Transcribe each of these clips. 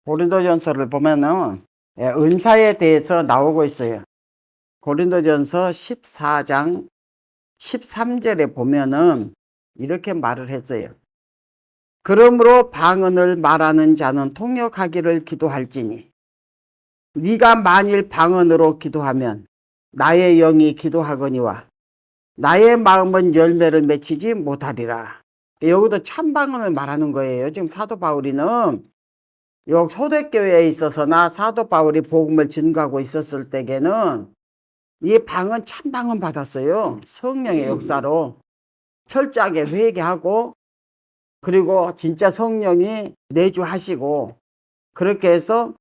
고린도전서를 보면은 은사에 대해서 나오고 있어요. 고린도전서 14장 13절에 보면은 이렇게 말을 했어요. 그러므로 방언을 말하는 자는 통역하기를 기도할지니 네가 만일 방언으로 기도하면 나의 영이 기도하거니와 나의 마음은 열매를 맺히지 못하리라. 여기도 참방언을 말하는 거예요. 지금 사도 바울이는 요 초대교회에 있어서나 사도 바울이 복음을 전가하고 있었을 때에는 이 방언 참방언 받았어요. 성령의 역사로 철저하게 회개하고 그리고 진짜 성령이 내주하시고 그렇게 해서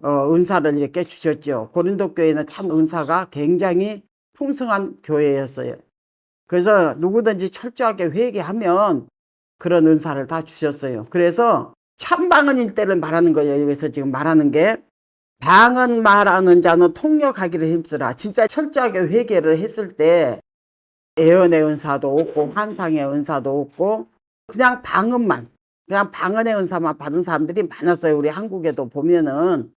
은사를 이렇게 주셨죠. 고린도 교회는 참 은사가 굉장히 풍성한 교회였어요. 그래서 누구든지 철저하게 회개하면 그런 은사를 다 주셨어요. 그래서 참방언일 때를 말하는 거예요. 여기서 지금 말하는 게 방언 말하는 자는 통역하기를 힘쓰라. 진짜 철저하게 회개를 했을 때 예언의 은사도 없고 환상의 은사도 없고 그냥 방언만, 그냥 방언의 은사만 받은 사람들이 많았어요. 우리 한국에도 보면은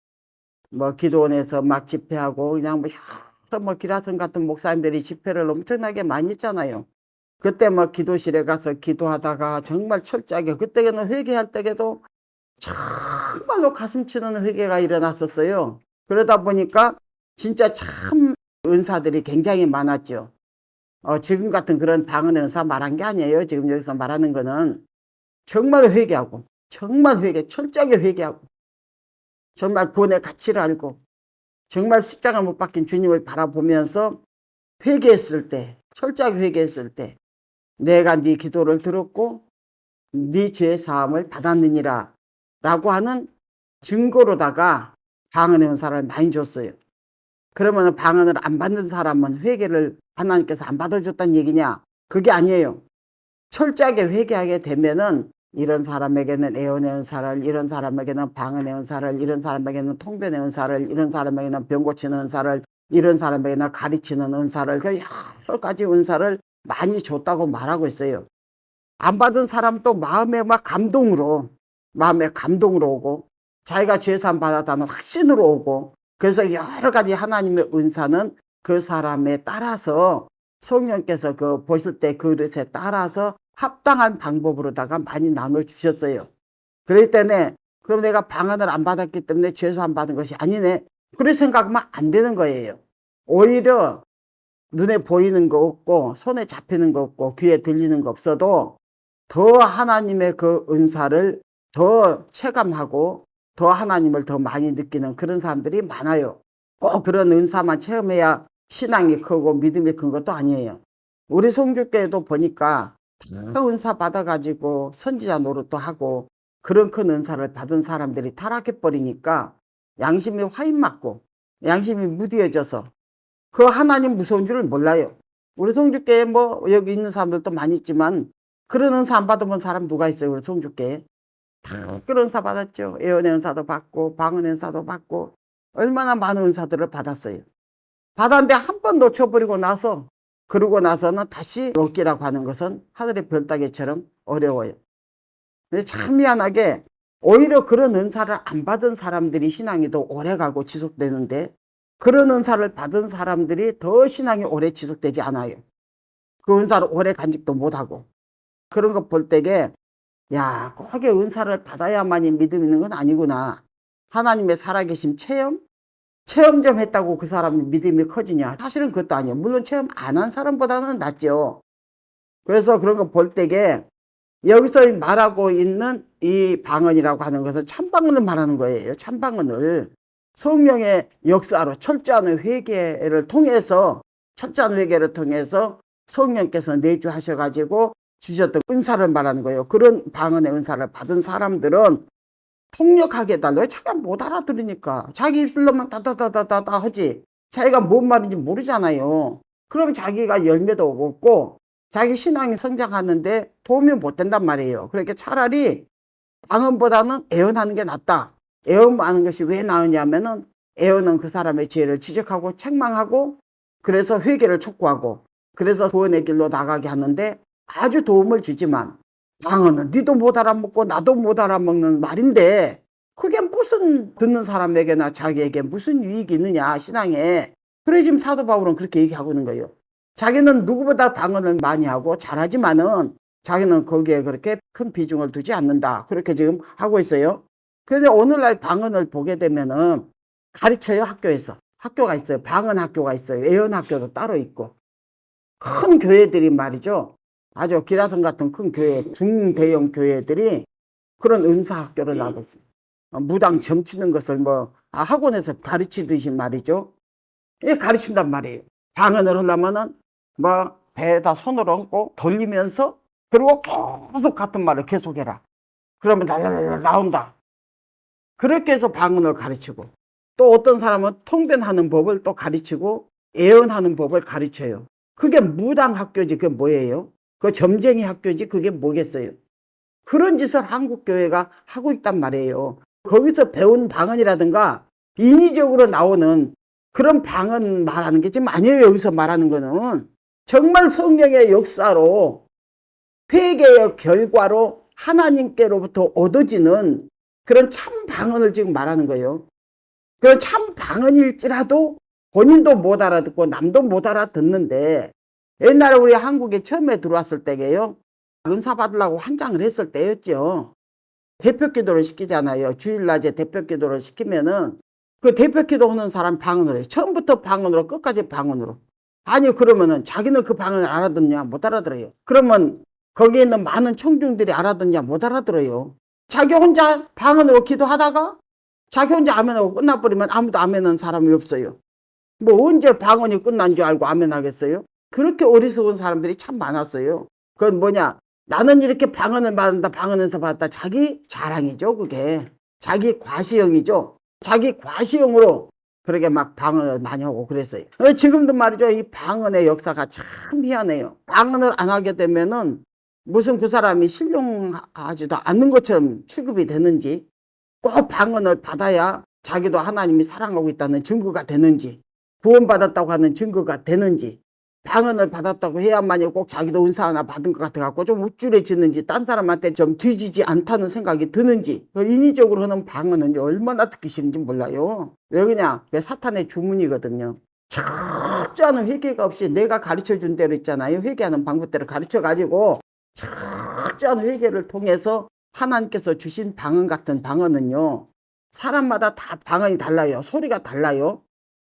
뭐 기도원에서 막 집회하고 그냥 뭐 기라성 같은 목사님들이 집회를 엄청나게 많이 했잖아요. 그때 뭐 기도실에 가서 기도하다가 정말 철저하게 그때는 회개할 때에도 정말로 가슴 치는 회개가 일어났었어요. 그러다 보니까 진짜 참 은사들이 굉장히 많았죠. 지금 같은 그런 방언 은사 말한 게 아니에요. 지금 여기서 말하는 거는 정말 회개하고 정말 철저하게 회개하고 정말 구원의 가치를 알고 정말 십자가 못 박힌 주님을 바라보면서 회개했을 때, 철저하게 회개했을 때 내가 네 기도를 들었고 네 죄 사함을 받았느니라 라고 하는 증거로다가 방언의 은사를 많이 줬어요. 그러면 방언을 안 받는 사람은 회개를 하나님께서 안 받아줬다는 얘기냐? 그게 아니에요. 철저하게 회개하게 되면은 이런 사람에게는 예언의 은사를, 이런 사람에게는 방언의 은사를, 이런 사람에게는 통변의 은사를, 이런 사람에게는 병 고치는 은사를, 이런 사람에게는 가르치는 은사를, 여러 가지 은사를 많이 줬다고 말하고 있어요. 안 받은 사람도 마음에 감동으로 오고 자기가 죄사함 받았다는 확신으로 오고 그래서 여러 가지 하나님의 은사는 그 사람에 따라서 성령께서 그 보실 때 그릇에 따라서 합당한 방법으로다가 많이 나눠 주셨어요. 그럴 때는 그럼 내가 방언을 안 받았기 때문에 죄사함 받은 것이 아니네. 그렇게 생각하면 안 되는 거예요. 오히려 눈에 보이는 거 없고 손에 잡히는 거 없고 귀에 들리는 거 없어도 더 하나님의 그 은사를 더 체감하고 더 하나님을 더 많이 느끼는 그런 사람들이 많아요. 꼭 그런 은사만 체험해야 신앙이 크고 믿음이 큰 것도 아니에요. 우리 송주교회도 보니까 다 은사 받아가지고 선지자 노릇도 하고 그런 큰 은사를 받은 사람들이 타락해버리니까 양심이 화인 맞고 양심이 무디어져서 그 하나님 무서운 줄을 몰라요. 우리 송주교회 뭐 여기 있는 사람들도 많이 있지만 그런 은사 안 받으면 사람 누가 있어요? 우리 송주교회 다 그런 은사 받았죠. 예언의 은사도 받고 방언의 은사도 받고 얼마나 많은 은사들을 받았어요. 받았는데 한 번 놓쳐버리고 나서 그러고 나서는 다시 얻기라고 하는 것은 하늘의 별따기처럼 어려워요. 근데 참 미안하게 오히려 그런 은사를 안 받은 사람들이 신앙이 더 오래가고 지속되는데 그런 은사를 받은 사람들이 더 신앙이 오래 지속되지 않아요. 그 은사를 오래 간직도 못하고 그런 거 볼 때에 야, 꼭이 은사를 받아야만이 믿음 있는 건 아니구나. 하나님의 살아계심 체험 좀 했다고 그 사람 믿음이 커지냐? 사실은 그것도 아니에요. 물론 체험 안 한 사람보다는 낫죠. 그래서 그런 거 볼 때에 여기서 말하고 있는 이 방언이라고 하는 것은 참방언을 말하는 거예요. 참방언을 성령의 역사로 철저한 회개를 통해서 성령께서 내주하셔가지고 주셨던 은사를 말하는 거예요. 그런 방언의 은사를 받은 사람들은 통역하게 해달라고. 자기가 못 알아들으니까 자기 입술로만 다다다다다 하지 자기가 뭔 말인지 모르잖아요. 그럼 자기가 열매도 없고 자기 신앙이 성장하는데 도움이 못 된단 말이에요. 그러니까 차라리 방언보다는 애언하는 게 낫다. 애언하는 것이 왜 나으냐면은 애언은 그 사람의 죄를 지적하고 책망하고 그래서 회개를 촉구하고 그래서 구원의 길로 나가게 하는데 아주 도움을 주지만 방언은 니도 못 알아먹고 나도 못 알아먹는 말인데 그게 무슨 듣는 사람에게나 자기에게 무슨 유익이 있느냐 신앙에. 그래 지금 사도 바울은 그렇게 얘기하고 있는 거예요. 자기는 누구보다 방언을 많이 하고 잘하지만은 자기는 거기에 그렇게 큰 비중을 두지 않는다. 그렇게 지금 하고 있어요. 그런데 오늘날 방언을 보게 되면은 가르쳐요. 학교에서. 학교가 있어요. 방언 학교가 있어요. 예언 학교도 따로 있고. 큰 교회들이 말이죠. 아주 기라성 같은 큰 교회, 중대형 교회들이 그런 은사 학교를 나고 있어요. 무당 점치는 것을 학원에서 가르치듯이 말이죠. 예, 가르친단 말이에요. 방언을 하려면은 배에다 손을 얹고 돌리면서 그리고 계속 같은 말을 계속해라. 그러면 나온다. 그렇게 해서 방언을 가르치고 또 어떤 사람은 통변하는 법을 또 가르치고 예언하는 법을 가르쳐요. 그게 무당 학교지 그게 뭐예요? 그 점쟁이 학교지 그게 뭐겠어요? 그런 짓을 한국 교회가 하고 있단 말이에요. 거기서 배운 방언이라든가 인위적으로 나오는 그런 방언 말하는 게 지금 아니에요. 여기서 말하는 거는 정말 성령의 역사로 회개의 결과로 하나님께로부터 얻어지는 그런 참 방언을 지금 말하는 거예요. 그런 참 방언일지라도 본인도 못 알아듣고 남도 못 알아듣는데 옛날에 우리 한국에 처음에 들어왔을 때게요. 은사 받으려고 환장을 했을 때였죠. 대표 기도를 시키잖아요. 주일낮에 대표 기도를 시키면은 그 대표 기도 하는 사람 방언을 해요. 처음부터 방언으로 끝까지 방언으로. 아니 그러면은 자기는 그 방언을 알아듣냐? 못 알아들어요. 그러면 거기에 있는 많은 청중들이 알아듣냐? 못 알아들어요. 자기 혼자 방언으로 기도하다가 자기 혼자 아멘하고 끝나버리면 아무도 아멘하는 사람이 없어요. 언제 방언이 끝난 줄 알고 아멘하겠어요? 그렇게 어리석은 사람들이 참 많았어요. 그건 뭐냐? 나는 이렇게 방언을 받는다, 방언에서 받았다. 자기 자랑이죠, 그게. 자기 과시형이죠. 자기 과시형으로 그렇게 막 방언을 많이 하고 그랬어요. 지금도 말이죠. 이 방언의 역사가 참 희한해요. 방언을 안 하게 되면은 무슨 그 사람이 신령하지도 않는 것처럼 취급이 되는지, 꼭 방언을 받아야 자기도 하나님이 사랑하고 있다는 증거가 되는지, 구원받았다고 하는 증거가 되는지, 방언을 받았다고 해야만이 꼭 자기도 은사 하나 받은 것 같아갖고 좀 우쭐해지는지, 딴 사람한테 좀 뒤지지 않다는 생각이 드는지, 인위적으로 하는 방언은 얼마나 듣기 싫은지 몰라요. 왜 그냥 사탄의 주문이거든요. 철저한 회개가 없이 내가 가르쳐준 대로 있잖아요. 회개하는 방법대로 가르쳐가지고 철저한 회개를 통해서 하나님께서 주신 방언 같은 방언은요. 사람마다 다 방언이 달라요. 소리가 달라요.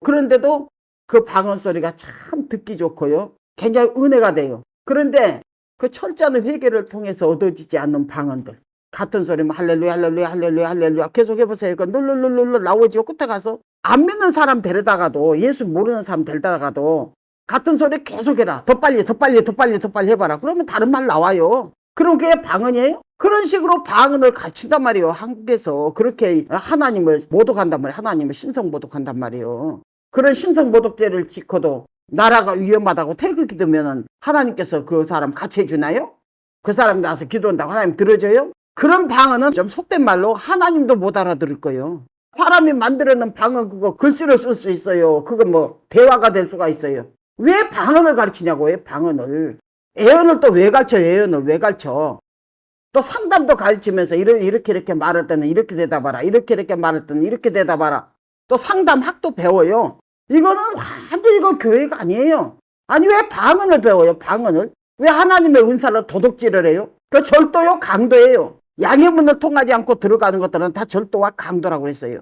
그런데도 그 방언 소리가 참 듣기 좋고요. 굉장히 은혜가 돼요. 그런데 그 철저한 회개를 통해서 얻어지지 않는 방언들. 같은 소리면 할렐루야 할렐루야 할렐루야 할렐루야 계속 해보세요. 그 룰룰룰룰 나오지요. 끝에 가서 안 믿는 사람 데려다가도 예수 모르는 사람 데려다가도 같은 소리 계속해라. 더 빨리 더 빨리 더 빨리 더 빨리 해봐라. 그러면 다른 말 나와요. 그럼 그게 방언이에요? 그런 식으로 방언을 가르친단 말이에요. 한국에서 그렇게 하나님을 모독한단 말이에요. 하나님을 신성 모독한단 말이에요. 그런 신성 모독죄를 지켜도 나라가 위험하다고 태극이 되면은 하나님께서 그 사람 같이 해주나요? 그 사람 나와서 기도한다고 하나님 들어줘요? 그런 방언은 좀 속된 말로 하나님도 못 알아들을 거예요. 사람이 만들어낸 방언 그거 글씨로 쓸 수 있어요. 그거 대화가 될 수가 있어요. 왜 방언을 가르치냐고 왜 방언을. 예언을 또 왜 가르쳐 예언을 왜 가르쳐. 또 상담도 가르치면서 이렇게 말할 때는 이렇게 대답하라. 이렇게 말할 때는 이렇게 대답하라. 또 상담학도 배워요. 이거는 완전 이거 교회가 아니에요. 아니 왜 방언을 배워요? 방언을. 왜 하나님의 은사를 도둑질을 해요? 그 절도요 강도예요. 양의 문을 통하지 않고 들어가는 것들은 다 절도와 강도라고 했어요.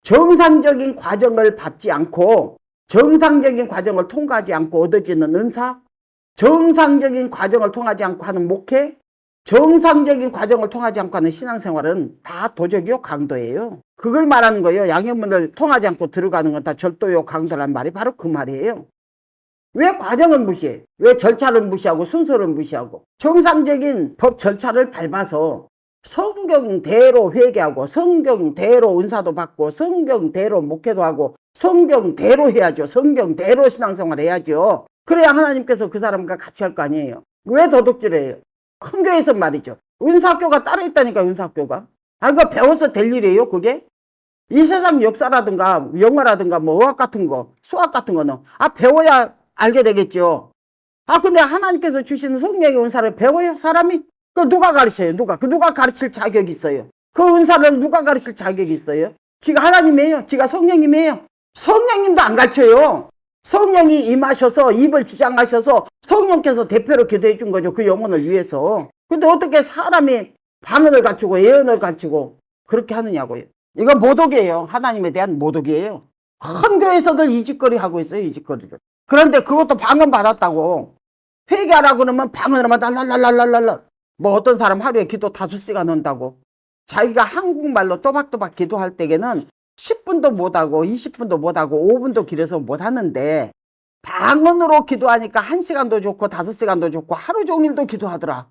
정상적인 과정을 밟지 않고 정상적인 과정을 통과하지 않고 얻어지는 은사, 정상적인 과정을 통하지 않고 하는 목회, 정상적인 과정을 통하지 않고 하는 신앙생활은 다 도적이요 강도예요. 그걸 말하는 거예요. 양의 문을 통하지 않고 들어가는 건 다 절도요 강도란 말이 바로 그 말이에요. 왜 과정을 무시해? 왜 절차를 무시하고 순서를 무시하고 정상적인 법 절차를 밟아서 성경대로 회개하고 성경대로 은사도 받고 성경대로 목회도 하고 성경대로 해야죠. 성경대로 신앙생활 해야죠. 그래야 하나님께서 그 사람과 같이 할 거 아니에요. 왜 도둑질해요? 큰 교회에서 말이죠. 은사학교가 따로 있다니까 은사학교가. 그거 배워서 될 일이에요 그게? 이 세상 역사라든가 영어라든가 의학 같은 거 수학 같은 거는 배워야 알게 되겠죠. 근데 하나님께서 주시는 성령의 은사를 배워요 사람이? 그 누가 가르쳐요? 누가 가르칠 자격이 있어요? 그 은사를 누가 가르칠 자격이 있어요? 지가 하나님이에요. 지가 성령님이에요. 성령님도 안 가르쳐요. 성령이 임하셔서 입을 지장하셔서 성령께서 대표로 기도해 준 거죠. 그 영혼을 위해서. 근데 어떻게 사람이 방언을 갖추고 예언을 갖추고 그렇게 하느냐고요. 이거 모독이에요. 하나님에 대한 모독이에요. 큰 교회에서들 이 짓거리 하고 있어요. 이 짓거리를. 그런데 그것도 방언 받았다고 회개하라고 그러면 방언을 하면 랄랄랄랄랄랄. 뭐 어떤 사람 하루에 기도 5시간 한다고. 자기가 한국말로 또박또박 기도할 때에는 10분도 못하고 20분도 못하고 5분도 길어서 못하는데 방언으로 기도하니까 1시간도 좋고 5시간도 좋고 하루 종일도 기도하더라.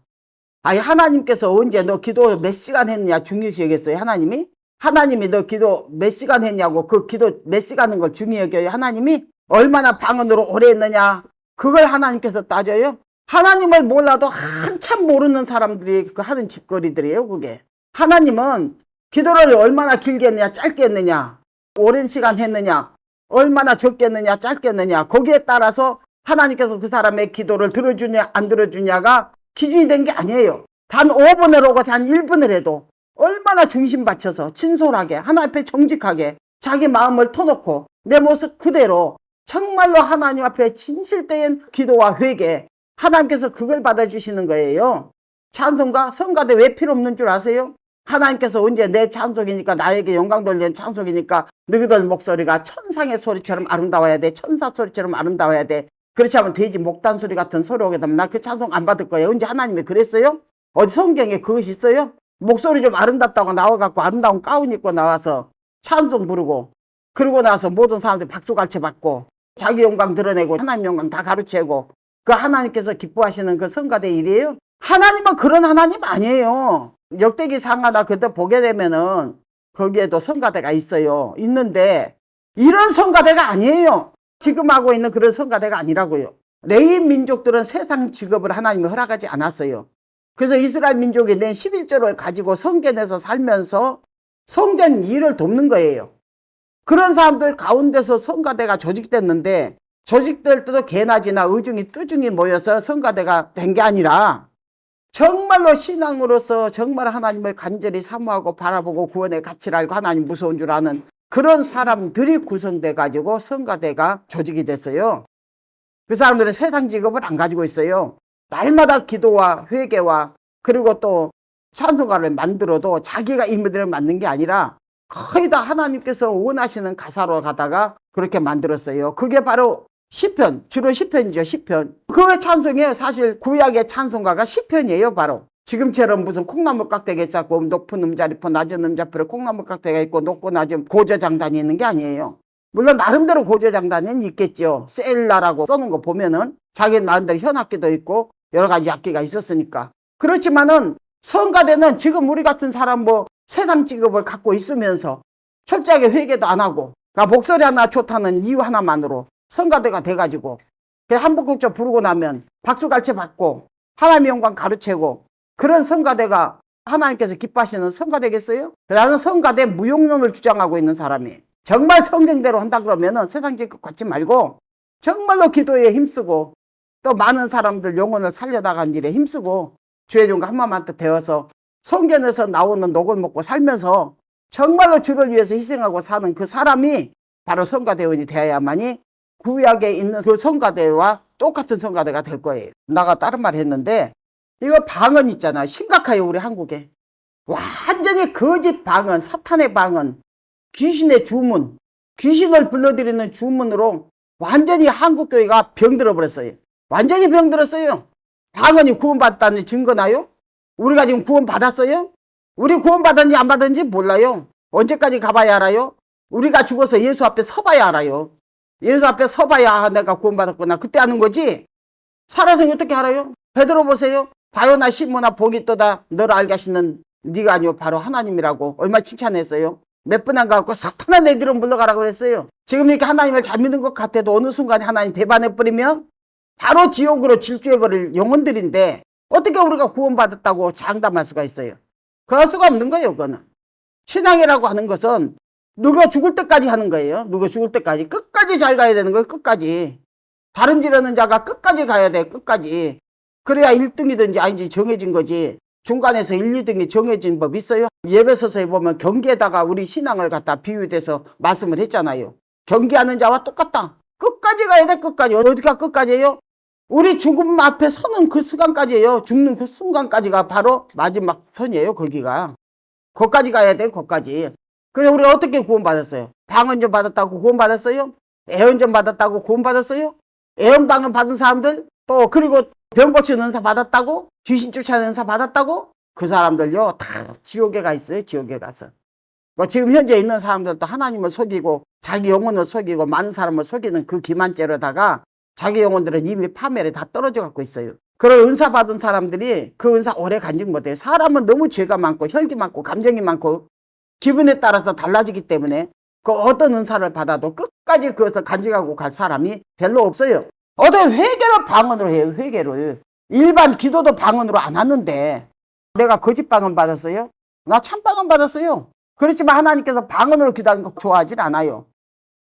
아니 하나님께서 언제 너 기도 몇 시간 했냐 중요시 여겼어요 하나님이? 하나님이 너 기도 몇 시간 했냐고 그 기도 몇 시간 하는 걸 중요히 여겨요 하나님이? 얼마나 방언으로 오래 했느냐 그걸 하나님께서 따져요? 하나님을 몰라도 한참 모르는 사람들이 그 하는 짓거리들이에요 그게. 하나님은 기도를 얼마나 길게 했느냐 짧게 했느냐 오랜 시간 했느냐 얼마나 적게 했느냐 짧게 했느냐 거기에 따라서 하나님께서 그 사람의 기도를 들어주냐 안 들어주냐가 기준이 된 게 아니에요. 단 5분을 오고 단 1분을 해도 얼마나 중심 바쳐서 진솔하게 하나님 앞에 정직하게 자기 마음을 터놓고 내 모습 그대로 정말로 하나님 앞에 진실된 기도와 회개 하나님께서 그걸 받아주시는 거예요. 찬송가 성가대 왜 필요 없는 줄 아세요? 하나님께서 언제 내 찬송이니까 나에게 영광 돌리는 찬송이니까 너희들 목소리가 천상의 소리처럼 아름다워야 돼. 천사 소리처럼 아름다워야 돼. 그렇지 않으면 돼지 목단 소리 같은 소리 오게 되면 나 그 찬송 안 받을 거예요. 언제 하나님이 그랬어요? 어디 성경에 그것이 있어요? 목소리 좀 아름답다고 나와갖고 아름다운 가운 입고 나와서 찬송 부르고 그러고 나서 모든 사람들이 박수갈채 받고 자기 영광 드러내고 하나님 영광 다 가르치고 그 하나님께서 기뻐하시는 그 성가대 일이에요? 하나님은 그런 하나님 아니에요. 역대기 상하나 그때 보게 되면은 거기에도 성가대가 있어요. 있는데 이런 성가대가 아니에요. 지금 하고 있는 그런 성가대가 아니라고요. 레위 민족들은 세상 직업을 하나님이 허락하지 않았어요. 그래서 이스라엘 민족이 낸 11조를 가지고 성전에서 살면서 성전 일을 돕는 거예요. 그런 사람들 가운데서 성가대가 조직됐는데 조직될 때도 개나지나 의중이 뜨중이 모여서 성가대가 된 게 아니라 정말로 신앙으로서 정말 하나님을 간절히 사모하고 바라보고 구원의 가치를 알고 하나님 무서운 줄 아는 그런 사람들이 구성돼 가지고 성가대가 조직이 됐어요. 그 사람들은 세상 직업을 안 가지고 있어요. 날마다 기도와 회개와 그리고 또 찬송가를 만들어도 자기가 인물들을 만든 게 아니라 거의 다 하나님께서 원하시는 가사로 가다가 그렇게 만들었어요. 그게 바로 시편, 주로 시편이죠. 시편. 그 찬송이에요. 사실 구약의 찬송가가 시편이에요. 바로 지금처럼 무슨 콩나물 깍대기 쌓고 높은 음자리포 낮은 음자리포 콩나물 깍대기가 있고 높고 낮은 고저장단이 있는 게 아니에요. 물론 나름대로 고저장단은 있겠죠. 셀라라고 써놓은 거 보면은 자기 나름대로 현악기도 있고 여러 가지 악기가 있었으니까. 그렇지만은 성가대는 지금 우리 같은 사람 뭐 세상 직업을 갖고 있으면서 철저하게 회개도 안 하고 그러니까 목소리 하나 좋다는 이유 하나만으로 성가대가 돼가지고 한복국조 부르고 나면 박수갈채 받고 하나님의 영광 가르치고 그런 성가대가 하나님께서 기뻐하시는 성가대겠어요? 나는 성가대 무용론을 주장하고 있는 사람이 정말 성경대로 한다 그러면은 세상 직업 갖지 말고 정말로 기도에 힘쓰고 또 많은 사람들 영혼을 살려나간 일에 힘쓰고 주의 종과 한마음만 뜻 되어서 성경에서 나오는 녹을 먹고 살면서 정말로 주를 위해서 희생하고 사는 그 사람이 바로 성가대원이 되어야만이 구약에 있는 그 성가대와 똑같은 성가대가 될 거예요. 나가 다른 말 했는데 이거 방언 있잖아. 심각해요 우리 한국에. 완전히 거짓 방언, 사탄의 방언, 귀신의 주문, 귀신을 불러들이는 주문으로 완전히 한국교회가 병들어 버렸어요. 완전히 병들었어요. 방언이 구원받았다는 증거 나요? 우리가 지금 구원받았어요? 우리 구원받았는지 안 받았는지 몰라요. 언제까지 가봐야 알아요? 우리가 죽어서 예수 앞에 서봐야 알아요. 예수 앞에 서봐야 내가 구원받았구나. 그때 아는 거지. 살아서 어떻게 알아요? 베드로 보세요. 바요나 시모나 복이 떠다 너를 알게 하시는 네가 아니오 바로 하나님이라고 얼마나 칭찬했어요. 몇 번 안 가고 사탄아 내 길은 물러가라고 그랬어요. 지금 이렇게 하나님을 잘 믿는 것 같아도 어느 순간에 하나님 배반해버리면 바로 지옥으로 질주해버릴 영혼들인데 어떻게 우리가 구원받았다고 장담할 수가 있어요? 그럴 수가 없는 거예요. 그거는 신앙이라고 하는 것은 누가 죽을 때까지 하는 거예요. 누가 죽을 때까지 끝까지 잘 가야 되는 거예요. 끝까지 다름질하는 자가 끝까지 가야 돼. 끝까지 그래야 1등이든지 아닌지 정해진 거지. 중간에서 1, 2등이 정해진 법 있어요? 예배서서에 보면 경기에다가 우리 신앙을 갖다 비유돼서 말씀을 했잖아요. 경기하는 자와 똑같다. 끝까지 가야 돼. 끝까지. 어디가 끝까지예요? 우리 죽음 앞에 서는 그 순간까지예요. 죽는 그 순간까지가 바로 마지막 선이에요. 거기가. 거기까지 가야 돼. 거기까지. 그래 우리 어떻게 구원받았어요? 방언좀 받았다고 구원받았어요? 애언좀 받았다고 구원받았어요? 애언방언 받은 사람들 또 그리고 병 고치는 은사 받았다고? 귀신 쫓아내는 은사 받았다고? 그 사람들요 다 지옥에 가 있어요. 지옥에 가서. 뭐 지금 현재 있는 사람들도 하나님을 속이고 자기 영혼을 속이고 많은 사람을 속이는 그 기만죄로다가 자기 영혼들은 이미 파멸에 다 떨어져 갖고 있어요. 그런 은사 받은 사람들이 그 은사 오래 간직 못해요. 사람은 너무 죄가 많고 혈기 많고 감정이 많고 기분에 따라서 달라지기 때문에 그 어떤 은사를 받아도 끝까지 그것을 간직하고 갈 사람이 별로 없어요. 어떤 회개를 방언으로 해요. 회개를. 일반 기도도 방언으로 안 하는데 내가 거짓 방언 받았어요? 나 참 방언 받았어요. 그렇지만 하나님께서 방언으로 기도하는 거 좋아하진 않아요.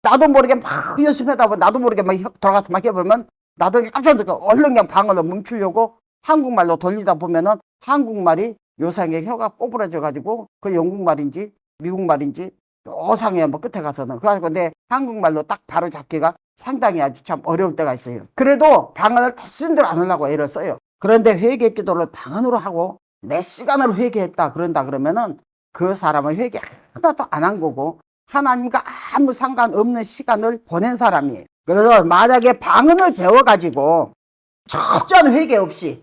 나도 모르게 막 열심히 하다 보면 나도 모르게 막 돌아가서 막 해보면 나도 깜짝 놀고 얼른 그냥 방언을 멈추려고 한국말로 돌리다 보면은 한국말이 요상의 혀가 꼬부러져 가지고 그 영국말인지 미국말인지 요상해 뭐 끝에 가서는 그래가지고 내 한국말로 딱 바로 잡기가 상당히 아주 참 어려울 때가 있어요. 그래도 방언을 다쓴 대로 안 하려고 애를 써요. 그런데 회개 기도를 방언으로 하고 내 시간으로 회개했다 그런다 그러면은 그 사람은 회개 하나도 안 한 거고 하나님과 아무 상관없는 시간을 보낸 사람이에요. 그래서 만약에 방언을 배워가지고 철저한 회개 없이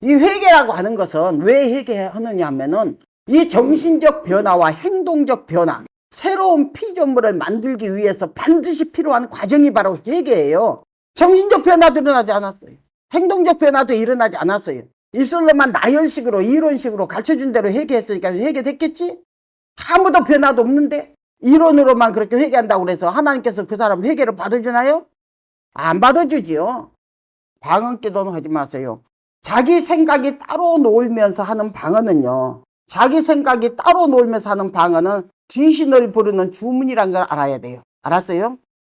이 회개라고 하는 것은 왜 회개하느냐 하면은 이 정신적 변화와 행동적 변화 새로운 피조물을 만들기 위해서 반드시 필요한 과정이 바로 회개예요. 정신적 변화도 일어나지 않았어요. 행동적 변화도 일어나지 않았어요. 입술로만 나열식으로 이론식으로 가르쳐준 대로 회개했으니까 회개됐겠지? 아무도 변화도 없는데 이론으로만 그렇게 회개한다고 그래서 하나님께서 그 사람 회개를 받아주나요? 안 받아주지요. 방언 기도는 하지 마세요. 자기 생각이 따로 놀면서 하는 방언은요. 자기 생각이 따로 놀면서 하는 방언은 귀신을 부르는 주문이라는 걸 알아야 돼요. 알았어요?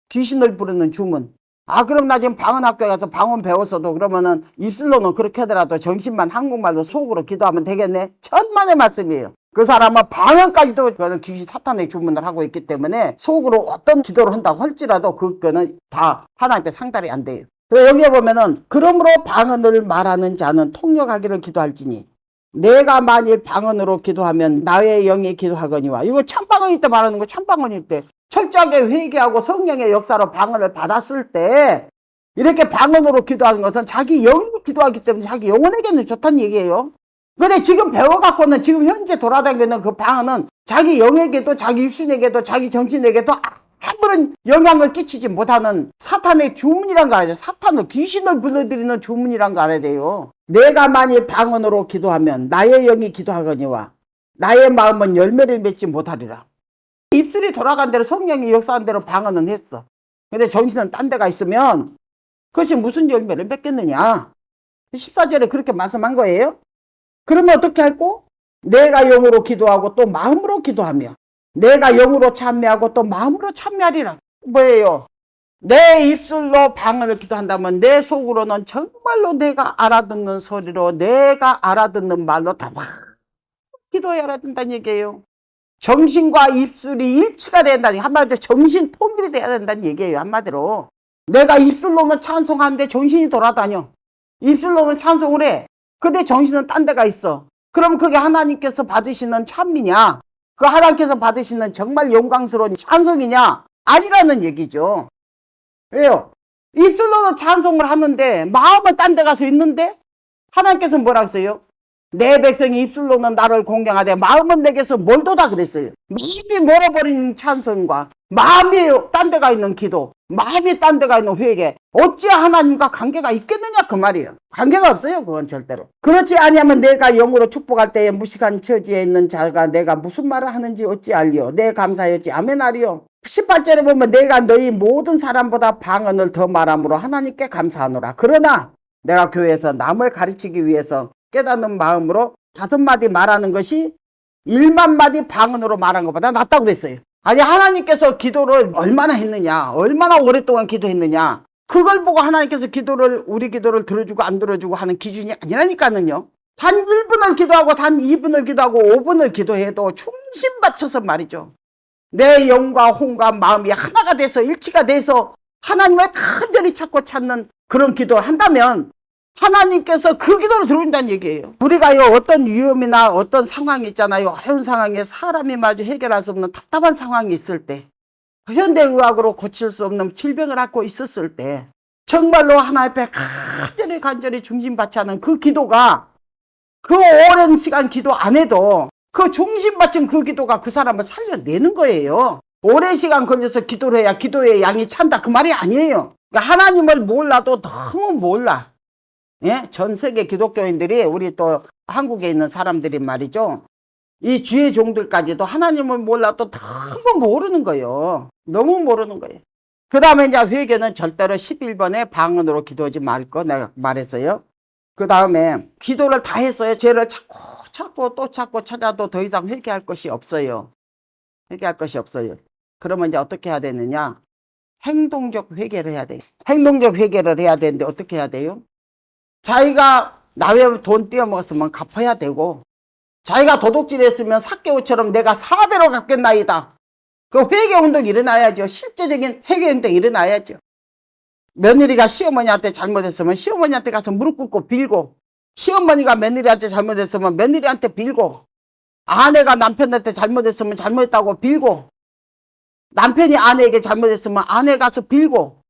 귀신을 부르는 주문. 아 그럼 나 지금 방언학교에 가서 방언 배웠어도 그러면은 입술로는 그렇게 하더라도 정신만 한국말로 속으로 기도하면 되겠네? 천만의 말씀이에요. 그 사람은 방언까지도 그거는 귀신 사탄의 주문을 하고 있기 때문에 속으로 어떤 기도를 한다고 할지라도 그거는 다 하나님께 상달이 안 돼요. 여기에 보면은 그러므로 방언을 말하는 자는 통역하기를 기도할지니 내가 만일 방언으로 기도하면 나의 영이 기도하거니와 이거 참방언일 때 말하는 거 참방언일 때 철저하게 회개하고 성령의 역사로 방언을 받았을 때 이렇게 방언으로 기도하는 것은 자기 영이 기도하기 때문에 자기 영혼에게는 좋다는 얘기예요. 근데 지금 배워갖고는 지금 현재 돌아다니는 그 방언은 자기 영에게도 자기 육신에게도 자기 정신에게도 아무런 영향을 끼치지 못하는 사탄의 주문이란 거 알아야 돼요. 사탄은 귀신을 불러들이는 주문이란 거 알아야 돼요. 내가 만일 방언으로 기도하면 나의 영이 기도하거니와 나의 마음은 열매를 맺지 못하리라. 입술이 돌아간 대로 성령이 역사한 대로 방언은 했어. 근데 정신은 딴 데가 있으면 그것이 무슨 열매를 맺겠느냐. 14절에 그렇게 말씀한 거예요. 그러면 어떻게 할꼬? 내가 영으로 기도하고 또 마음으로 기도하며 내가 영으로 참여하고 또 마음으로 참여하리라. 뭐예요? 내 입술로 방언을 기도한다면 내 속으로는 정말로 내가 알아듣는 소리로 내가 알아듣는 말로 다 막 기도해야 된다는 얘기예요. 정신과 입술이 일치가 된다니 한마디로 정신 통일이 돼야 된다는 얘기예요. 한마디로 내가 입술로는 찬송하는데 정신이 돌아다녀. 입술로는 찬송을 해. 근데 정신은 딴 데가 있어. 그럼 그게 하나님께서 받으시는 찬미냐? 그 하나님께서 받으시는 정말 영광스러운 찬송이냐? 아니라는 얘기죠. 왜요? 입술로는 찬송을 하는데 마음은 딴 데 가서 있는데 하나님께서 뭐라고 했어요? 내 백성이 입술로는 나를 공경하되 마음은 내게서 멀도다 그랬어요. 마음이 멀어버린 찬송과 마음이 딴 데가 있는 기도, 마음이 딴 데가 있는 회개, 어찌 하나님과 관계가 있겠느냐 그 말이에요. 관계가 없어요. 그건 절대로. 그렇지 아니하면 내가 영으로 축복할 때에 무식한 처지에 있는 자가 내가 무슨 말을 하는지 어찌 알리요. 내 감사였지 아멘하리요. 18절에 보면 내가 너희 모든 사람보다 방언을 더 말함으로 하나님께 감사하노라. 그러나 내가 교회에서 남을 가르치기 위해서 깨닫는 마음으로 5마디 말하는 것이 1만 마디 방언으로 말한 것보다 낫다고 그랬어요. 아니 하나님께서 기도를 얼마나 했느냐, 얼마나 오랫동안 기도했느냐, 그걸 보고 하나님께서 우리 기도를 들어주고 안 들어주고 하는 기준이 아니라니까는요. 단 1분을 기도하고 단 2분을 기도하고 5분을 기도해도 중심 맞춰서 말이죠. 내 영과 혼과 마음이 하나가 돼서 일치가 돼서 하나님을 간절히 찾는 그런 기도를 한다면 하나님께서 그 기도로 들어온다는 얘기예요. 우리가요, 어떤 위험이나 어떤 상황이 있잖아요. 어려운 상황에 사람이 마주 해결할 수 없는 답답한 상황이 있을 때, 현대의학으로 고칠 수 없는 질병을 앓고 있었을 때 정말로 하나님 앞에 간절히 중심받지 않은 그 기도가, 그 오랜 시간 기도 안 해도 그 중심받친 그 기도가 그 사람을 살려내는 거예요. 오랜 시간 걸려서 기도를 해야 기도의 양이 찬다, 그 말이 아니에요. 그러니까 하나님을 몰라도 너무 몰라. 예? 전 세계 기독교인들이, 우리 또 한국에 있는 사람들이 말이죠, 이 주의 종들까지도 하나님을 몰라도 너무 모르는 거예요. 너무 모르는 거예요. 그 다음에 이제 회개는 절대로 11번에 방언으로 기도하지 말 거 내가 말했어요. 그 다음에 기도를 다 했어요. 죄를 찾고 또 찾고 찾아도 더 이상 회개할 것이 없어요. 회개할 것이 없어요. 그러면 이제 어떻게 해야 되느냐? 행동적 회개를 해야 돼요. 행동적 회개를 해야 되는데 어떻게 해야 돼요? 자기가 남의 돈 떼어먹었으면 갚아야 되고, 자기가 도둑질했으면 삭개오처럼 내가 4배로 갚겠나이다. 그 회개운동이 일어나야죠. 실제적인 회개운동이 일어나야죠. 며느리가 시어머니한테 잘못했으면 시어머니한테 가서 무릎 꿇고 빌고, 시어머니가 며느리한테 잘못했으면 며느리한테 빌고, 아내가 남편한테 잘못했으면 잘못했다고 빌고, 남편이 아내에게 잘못했으면 아내 가서 빌고,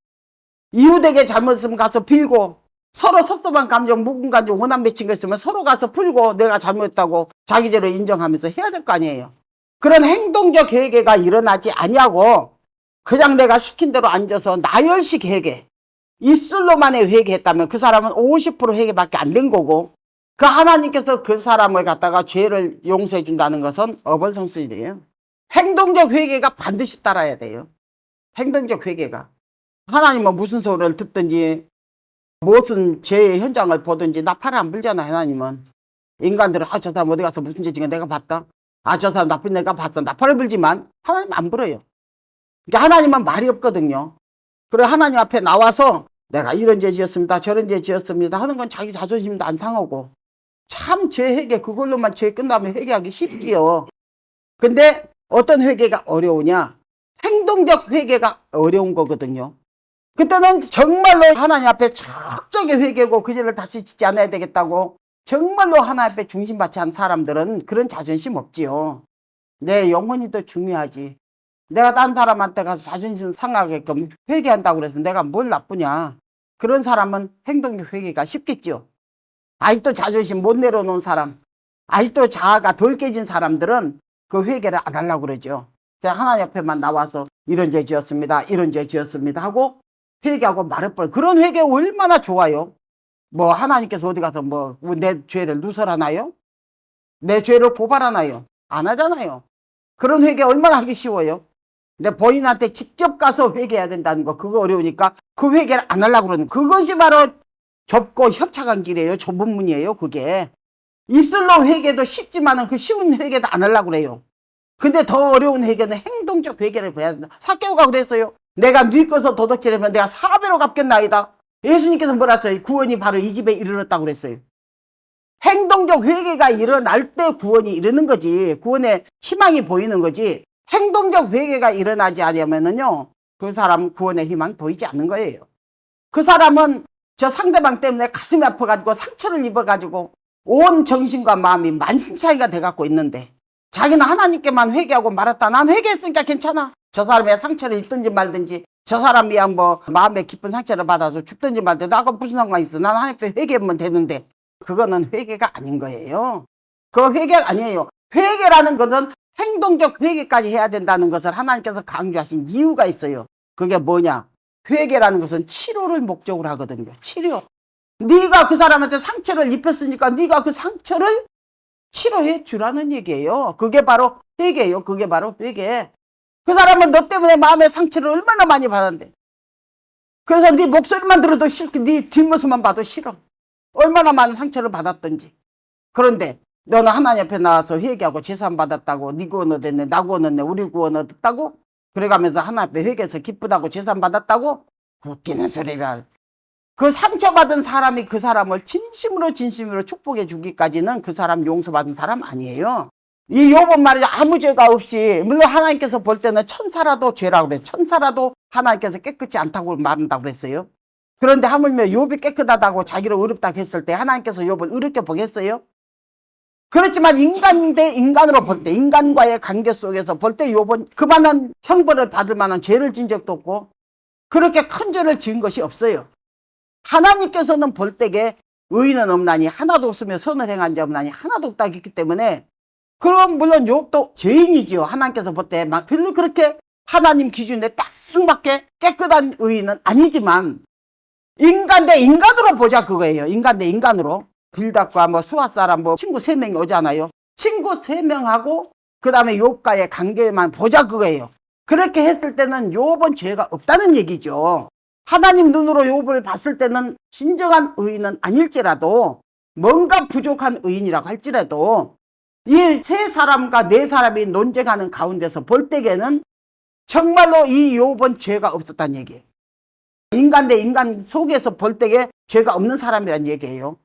이웃에게 잘못했으면 가서 빌고, 서로 섭섭한 감정, 묵은 감정, 원한 맺힌 거 있으면 서로 가서 풀고 내가 잘못했다고 자기 죄를 인정하면서 해야 될 거 아니에요. 그런 행동적 회개가 일어나지 아니하고 그냥 내가 시킨 대로 앉아서 나열식 회개, 입술로만의 회개했다면 그 사람은 50% 회개밖에 안 된 거고, 그 하나님께서 그 사람을 갖다가 죄를 용서해 준다는 것은 어벌성설이에요. 행동적 회개가 반드시 따라야 돼요. 행동적 회개가. 하나님은 무슨 소리를 듣든지 무슨 죄의 현장을 보든지 나팔을 안 불잖아. 하나님은. 인간들은 저 사람 어디 가서 무슨 죄 지금 내가 봤다, 저 사람 나쁜 내가 봤어, 나팔을 불지만 하나님 안 불어요. 그러니까 하나님은 말이 없거든요. 그래 하나님 앞에 나와서 내가 이런 죄 지었습니다, 저런 죄 지었습니다 하는 건 자기 자존심도 안 상하고, 참 죄 회개 그걸로만 죄 끝나면 회개하기 쉽지요. 근데 어떤 회개가 어려우냐? 행동적 회개가 어려운 거거든요. 그때는 정말로 하나님 앞에 철저하게 회개고 그 죄를 다시 짓지 않아야 되겠다고 정말로 하나님 앞에 중심받지 않은 사람들은 그런 자존심 없지요. 내 영혼이 더 중요하지. 내가 다른 사람한테 가서 자존심 상하게끔 회개한다고 그래서 내가 뭘 나쁘냐. 그런 사람은 행동적 회개가 쉽겠지요. 아직도 자존심 못 내려놓은 사람, 아직도 자아가 덜 깨진 사람들은 그 회개를 안 하려고 그러죠. 그냥 하나님 앞에만 나와서 이런 죄 지었습니다, 이런 죄 지었습니다 하고 회개하고 말해버려. 그런 회개 얼마나 좋아요. 뭐 하나님께서 어디 가서 뭐 내 죄를 누설하나요? 내 죄를 고발하나요? 안 하잖아요. 그런 회개 얼마나 하기 쉬워요. 근데 본인한테 직접 가서 회개해야 된다는 거, 그거 어려우니까 그 회개를 안 하려고 그러는, 그것이 바로 좁고 협착한 길이에요. 좁은 문이에요. 그게 입술로 회개도 쉽지만은 그 쉬운 회개도 안 하려고 그래요. 근데 더 어려운 회개는 행동적 회개를 해야 된다. 삭개오가 그랬어요. 내가 네 것을 도둑질하면 내가 4배로 갚겠나이다. 예수님께서 뭐라 했어요? 구원이 바로 이 집에 이르렀다고 그랬어요. 행동적 회개가 일어날 때 구원이 이르는 거지. 구원의 희망이 보이는 거지. 행동적 회개가 일어나지 않으면은요, 그 사람 구원의 희망 보이지 않는 거예요. 그 사람은 저 상대방 때문에 가슴이 아파가지고 상처를 입어가지고 온 정신과 마음이 만신창이가 돼갖고 있는데, 자기는 하나님께만 회개하고 말았다. 난 회개했으니까 괜찮아. 저 사람의 상처를 입든지 말든지, 저 사람이 뭐 마음에 깊은 상처를 받아서 죽든지 말든지 나하고 무슨 상관이 있어. 난 하나님께 회개하면 되는데, 그거는 회개가 아닌 거예요. 그거 회개가 아니에요. 회개라는 것은 행동적 회개까지 해야 된다는 것을 하나님께서 강조하신 이유가 있어요. 그게 뭐냐? 회개라는 것은 치료를 목적으로 하거든요. 치료. 네가 그 사람한테 상처를 입혔으니까 네가 그 상처를 치료해 주라는 얘기예요. 그게 바로 회개예요. 그게 바로 회개. 그 사람은 너 때문에 마음의 상처를 얼마나 많이 받았는데, 그래서 네 목소리만 들어도 싫고 네 뒷모습만 봐도 싫어. 얼마나 많은 상처를 받았던지. 그런데 너는 하나님 앞에 나와서 회개하고 재산 받았다고, 네 구원 얻었네, 나 구원 얻네, 우리 구원 얻었다고 그래가면서 하나님 앞에 회개해서 기쁘다고 재산 받았다고? 웃기는 소리를. 그 상처받은 사람이 그 사람을 진심으로 축복해 주기까지는 그 사람 용서받은 사람 아니에요. 이 욥은 말이죠. 아무 죄가 없이, 물론 하나님께서 볼 때는 천사라도 죄라고 그랬어요. 천사라도 하나님께서 깨끗이 않다고 말한다고 그랬어요. 그런데 하물며 욥이 깨끗하다고 자기를 의롭다고 했을 때 하나님께서 욥을 의롭게 보겠어요? 그렇지만 인간 대 인간으로 볼 때, 인간과의 관계 속에서 볼 때 욥은 그만한 형벌을 받을 만한 죄를 진 적도 없고 그렇게 큰 죄를 지은 것이 없어요. 하나님께서는 볼 때에 의인은 없나니 하나도 없으며 선을 행한 자 없나니 하나도 없다 했기 때문에, 그럼 물론 욥도 죄인이지요. 하나님께서 볼 때 막 별로 그렇게 하나님 기준에 딱 맞게 깨끗한 의인은 아니지만 인간 대 인간으로 보자 그거예요. 인간 대 인간으로. 빌닷과 뭐 수아 사람 뭐 친구 3명이 오잖아요. 친구 3명하고 그 다음에 욥과의 관계만 보자 그거예요. 그렇게 했을 때는 욥은 죄가 없다는 얘기죠. 하나님 눈으로 욥을 봤을 때는 진정한 의인은 아닐지라도 뭔가 부족한 의인이라고 할지라도 이 3사람과 4사람이 논쟁하는 가운데서 볼 때에는 정말로 이 욥은 죄가 없었다는 얘기예요. 인간 대 인간 속에서 볼 때에 죄가 없는 사람이란 얘기예요.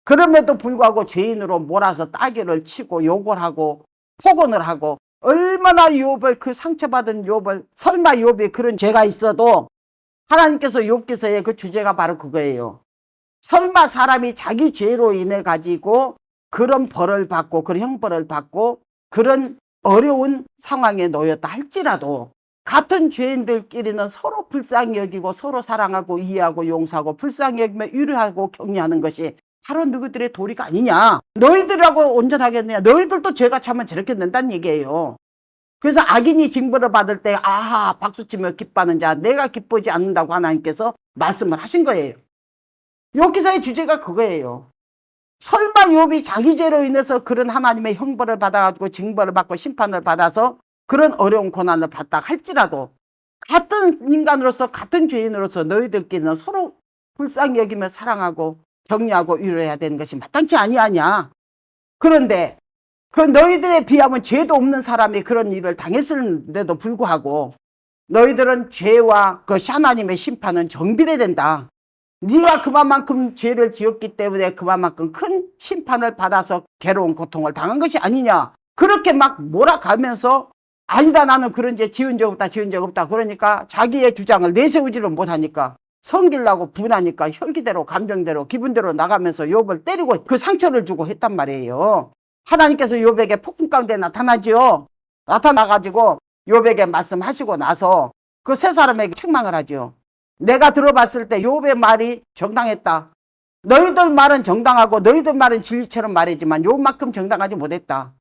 그럼에도 불구하고 죄인으로 몰아서 따귀를 치고 욕을 하고 폭언을 하고, 얼마나 욥을, 그 상처받은 욥을, 설마 욥이 그런 죄가 있어도 하나님께서 욥기서의 그 주제가 바로 그거예요. 설마 사람이 자기 죄로 인해 가지고 그런 벌을 받고 그런 형벌을 받고 그런 어려운 상황에 놓였다 할지라도 같은 죄인들끼리는 서로 불쌍히 여기고 서로 사랑하고 이해하고 용서하고 불쌍히 여기며 위로하고 격려하는 것이 바로 누구들의 도리가 아니냐. 너희들하고 온전하겠느냐. 너희들도 죄가 차면 저렇게 된다는 얘기예요. 그래서 악인이 징벌을 받을 때 아하 박수치며 기뻐하는 자 내가 기쁘지 않는다고 하나님께서 말씀을 하신 거예요. 욥 기사의 주제가 그거예요. 설마 욥이 자기 죄로 인해서 그런 하나님의 형벌을 받아가지고 징벌을 받고 심판을 받아서 그런 어려운 고난을 받다 할지라도 같은 인간으로서 같은 죄인으로서 너희들끼리는 서로 불쌍히 여기며 사랑하고 격려하고 위로해야 되는 것이 마땅치 아니하냐. 그런데 그 너희들에 비하면 죄도 없는 사람이 그런 일을 당했을는데도 불구하고 너희들은 죄와 그 하나님의 심판은 정비례 된다. 네가 그만큼 죄를 지었기 때문에 그만큼 큰 심판을 받아서 괴로운 고통을 당한 것이 아니냐. 그렇게 막 몰아가면서 아니다 나는 그런 죄 지은 적 없다 그러니까 자기의 주장을 내세우지를 못하니까 성질나고 분하니까 혈기대로 감정대로 기분대로 나가면서 욥을 때리고 그 상처를 주고 했단 말이에요. 하나님께서 욥에게 폭풍 가운데 나타나지요. 나타나가지고 욥에게 말씀하시고 나서 그 3사람에게 책망을 하죠. 내가 들어봤을 때 욥의 말이 정당했다. 너희들 말은 정당하고 너희들 말은 진리처럼 말이지만 욥만큼 정당하지 못했다.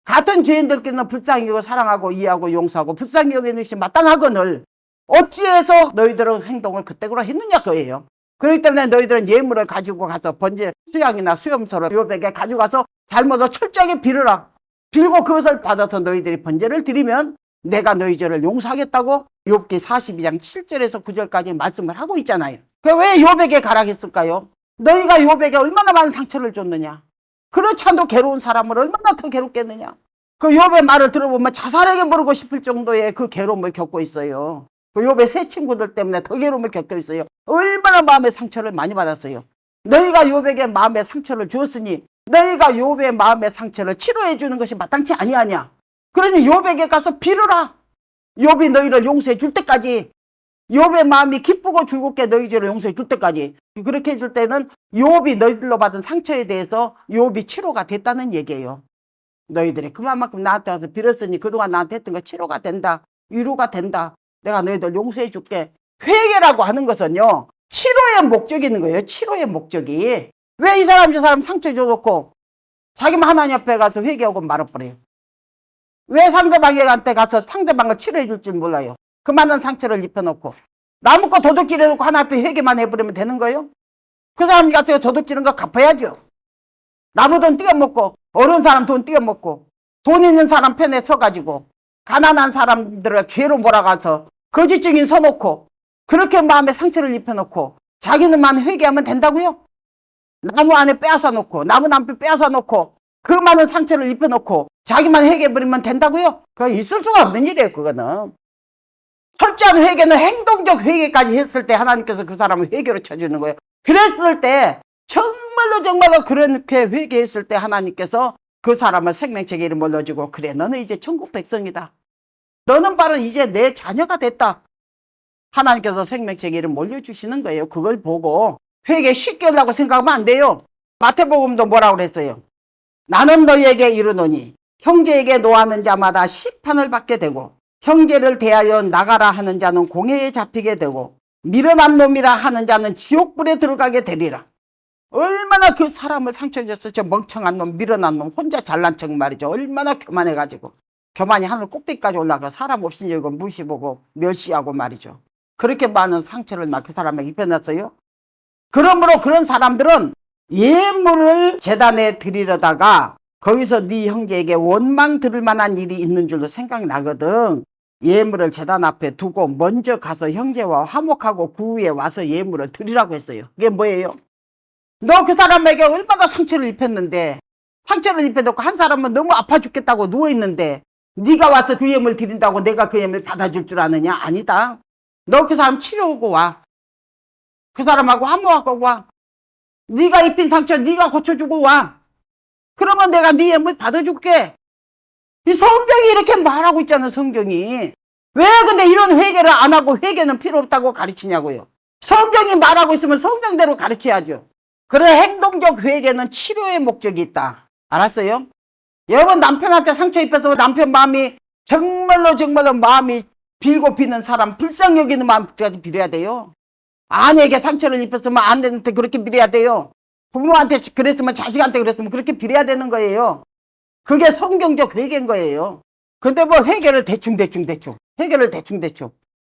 같은 죄인들끼리는 불쌍히 여기고 사랑하고 이해하고 용서하고 불쌍히 여기는 것이 마땅하거늘 어찌해서 너희들은 행동을 그때그로 했느냐 그예요. 그렇기 때문에 너희들은 예물을 가지고 가서 번제 수양이나 수염소를 욥에게 가져가서 잘못을 철저하게 빌어라. 빌고 그것을 받아서 너희들이 번제를 드리면 내가 너희 죄를 용서하겠다고 욥기 42장 7절에서 9절까지 말씀을 하고 있잖아요. 그 왜 욥에게 가라 했을까요? 너희가 욥에게 얼마나 많은 상처를 줬느냐. 그렇지 않도 괴로운 사람을 얼마나 더 괴롭겠느냐. 그 욥의 말을 들어보면 자살하게 모르고 싶을 정도의 그 괴로움을 겪고 있어요. 그 욥의 3 친구들 때문에 더 괴로움을 겪고 있어요. 얼마나 마음의 상처를 많이 받았어요. 너희가 욥에게 마음의 상처를 주었으니 너희가 욥의 마음의 상처를 치료해 주는 것이 마땅치 아니하냐. 그러니 욥에게 가서 빌어라. 욥이 너희를 용서해 줄 때까지, 욥의 마음이 기쁘고 즐겁게 너희 죄를 용서해 줄 때까지. 그렇게 해줄 때는 욥이 너희들로 받은 상처에 대해서 욥이 치료가 됐다는 얘기예요. 너희들이 그만큼 나한테 와서 빌었으니 그동안 나한테 했던 거 치료가 된다. 위로가 된다. 내가 너희들 용서해 줄게. 회개라고 하는 것은요 치료의 목적이 있는 거예요. 치료의 목적이. 왜 이 사람 저 사람 상처 줘놓고 자기만 하나님 앞에 가서 회개하고 말아버려요. 왜 상대방한테 가서 상대방을 치료해 줄 줄 몰라요. 그만한 상처를 입혀놓고 나무거 도둑질해놓고 하나님 앞에 회개만 해버리면 되는 거예요. 그 사람 같은 거 도둑질한 거 갚아야죠. 나무 돈 띄어먹고 어려운 사람 돈 띄어먹고 돈 있는 사람 편에 서가지고 가난한 사람들을 죄로 몰아가서 거짓 증인 서놓고 그렇게 마음에 상처를 입혀놓고 자기는만 회개하면 된다고요? 나무 안에 빼앗아 놓고 나무 남편 빼앗아 놓고 그 많은 상처를 입혀놓고 자기만 회개해버리면 된다고요? 그거 있을 수가 없는 일이에요. 그거는 철저한 회개는 행동적 회개까지 했을 때 하나님께서 그 사람을 회개로 쳐주는 거예요. 그랬을 때 정말로 그렇게 회개했을 때 하나님께서 그 사람을 생명책에 이름 올려주고, 그래 너는 이제 천국 백성이다, 너는 바로 이제 내 자녀가 됐다, 하나님께서 생명책에 이름 올려주시는 거예요. 그걸 보고 회개 쉽게 하려고 생각하면 안 돼요. 마태복음도 뭐라고 그랬어요? 나는 너희에게 이르노니 형제에게 노하는 자마다 심판을 받게 되고, 형제를 대하여 나가라 하는 자는 공회에 잡히게 되고, 미련한 놈이라 하는 자는 지옥불에 들어가게 되리라. 얼마나 그 사람을 상처줬어. 저 멍청한 놈, 미련한 놈, 혼자 잘난 척 말이죠. 얼마나 교만해가지고, 교만이 하늘 꼭대기까지 올라가 사람 없인 여고 무시보고 멸시하고 말이죠. 그렇게 많은 상처를 막 그 사람에게 입혀놨어요. 그러므로 그런 사람들은 예물을 제단에 드리려다가 거기서 네 형제에게 원망 들을 만한 일이 있는 줄로 생각나거든. 예물을 제단 앞에 두고 먼저 가서 형제와 화목하고 그 후에 와서 예물을 드리라고 했어요. 그게 뭐예요? 너 그 사람에게 얼마나 상처를 입혔는데, 상처를 입혀놓고 한 사람은 너무 아파 죽겠다고 누워있는데 네가 와서 그 예물 드린다고 내가 그 예물 받아줄 줄 아느냐? 아니다. 너 그 사람 치료하고 와. 그 사람하고 화목하고 와. 네가 입힌 상처 네가 고쳐주고 와. 그러면 내가 네 예물 받아줄게. 이 성경이 이렇게 말하고 있잖아. 성경이. 왜 근데 이런 회개를 안 하고 회개는 필요 없다고 가르치냐고요. 성경이 말하고 있으면 성경대로 가르쳐야죠. 그래, 행동적 회개는 치료의 목적이 있다. 알았어요? 여러분, 남편한테 상처 입혀서 남편 마음이 정말로 마음이 빌고 비는 사람, 불쌍히 여기는 마음까지 빌어야 돼요. 아내에게 상처를 입혔으면 아내한테 그렇게 빌어야 돼요. 부모한테 그랬으면 자식한테 그랬으면 그렇게 빌어야 되는 거예요. 그게 성경적 회개인 거예요. 근데 뭐 회개를 대충 회개를 대충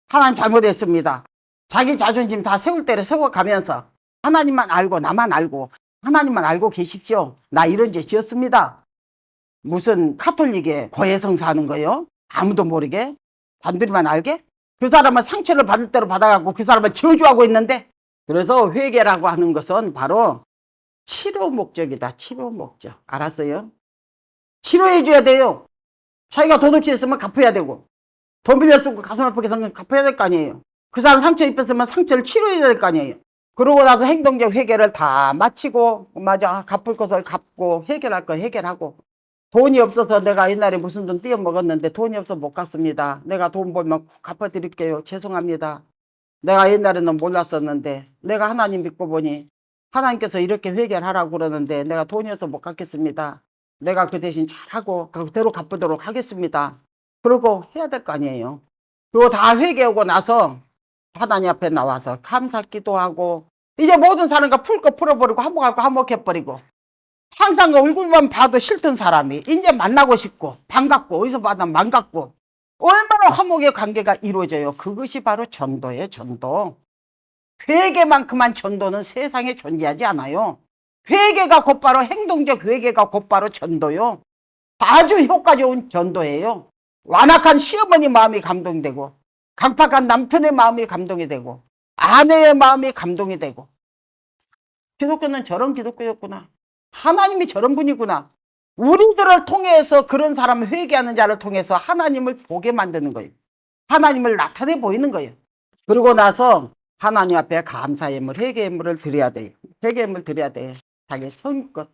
하나님 잘못했습니다. 자기 자존심 다 세울 때를 세워가면서 하나님만 알고 나만 알고 하나님만 알고 계십시오. 나 이런 죄 지었습니다. 무슨 카톨릭에 고해성사 하는 거예요? 아무도 모르게? 단둘이만 알게? 그 사람은 상처를 받을 대로 받아갖고 그 사람은 저주하고 있는데. 그래서 회개라고 하는 것은 바로 치료 목적이다. 치료 목적. 알았어요? 치료해 줘야 돼요. 자기가 도둑질했으면 갚아야 되고, 돈 빌려 쓰고 가슴 아프게 생각 갚아야 될 거 아니에요. 그 사람 상처 입혔으면 상처를 치료해야 될 거 아니에요. 그러고 나서 행동적 회개를 다 마치고, 맞아, 갚을 것을 갚고, 해결할 거 해결하고, 돈이 없어서 내가 옛날에 무슨 돈 띄어먹었는데 돈이 없어서 못 갚습니다. 내가 돈 벌면 갚아드릴게요. 죄송합니다. 내가 옛날에는 몰랐었는데 내가 하나님 믿고 보니 하나님께서 이렇게 회개하라고 그러는데 내가 돈이 없어서 못 갚겠습니다. 내가 그 대신 잘하고 그대로 갚도록 하겠습니다. 그러고 해야 될 거 아니에요. 그리고 다 회개하고 나서 하나님 앞에 나와서 감사 기도하고, 이제 모든 사람과 풀 거 풀어버리고 화목할 거 화목해버리고, 항상 얼굴만 봐도 싫던 사람이 이제 만나고 싶고 반갑고 어디서 봐도 반갑고, 얼마나 화목의 관계가 이루어져요. 그것이 바로 전도예요. 전도. 회개만큼만 전도는 세상에 존재하지 않아요. 회개가 곧바로 행동적 회개가 곧바로 전도요. 아주 효과 좋은 전도예요. 완악한 시어머니 마음이 감동되고, 강팍한 남편의 마음이 감동이 되고, 아내의 마음이 감동이 되고, 기독교는 저런 기독교였구나. 하나님이 저런 분이구나. 우리들을 통해서 그런 사람, 회개하는 자를 통해서 하나님을 보게 만드는 거예요. 하나님을 나타내 보이는 거예요. 그러고 나서 하나님 앞에 감사 예물, 회개 예물을 드려야 돼요. 회개 예물 드려야 돼. 자기 성의껏.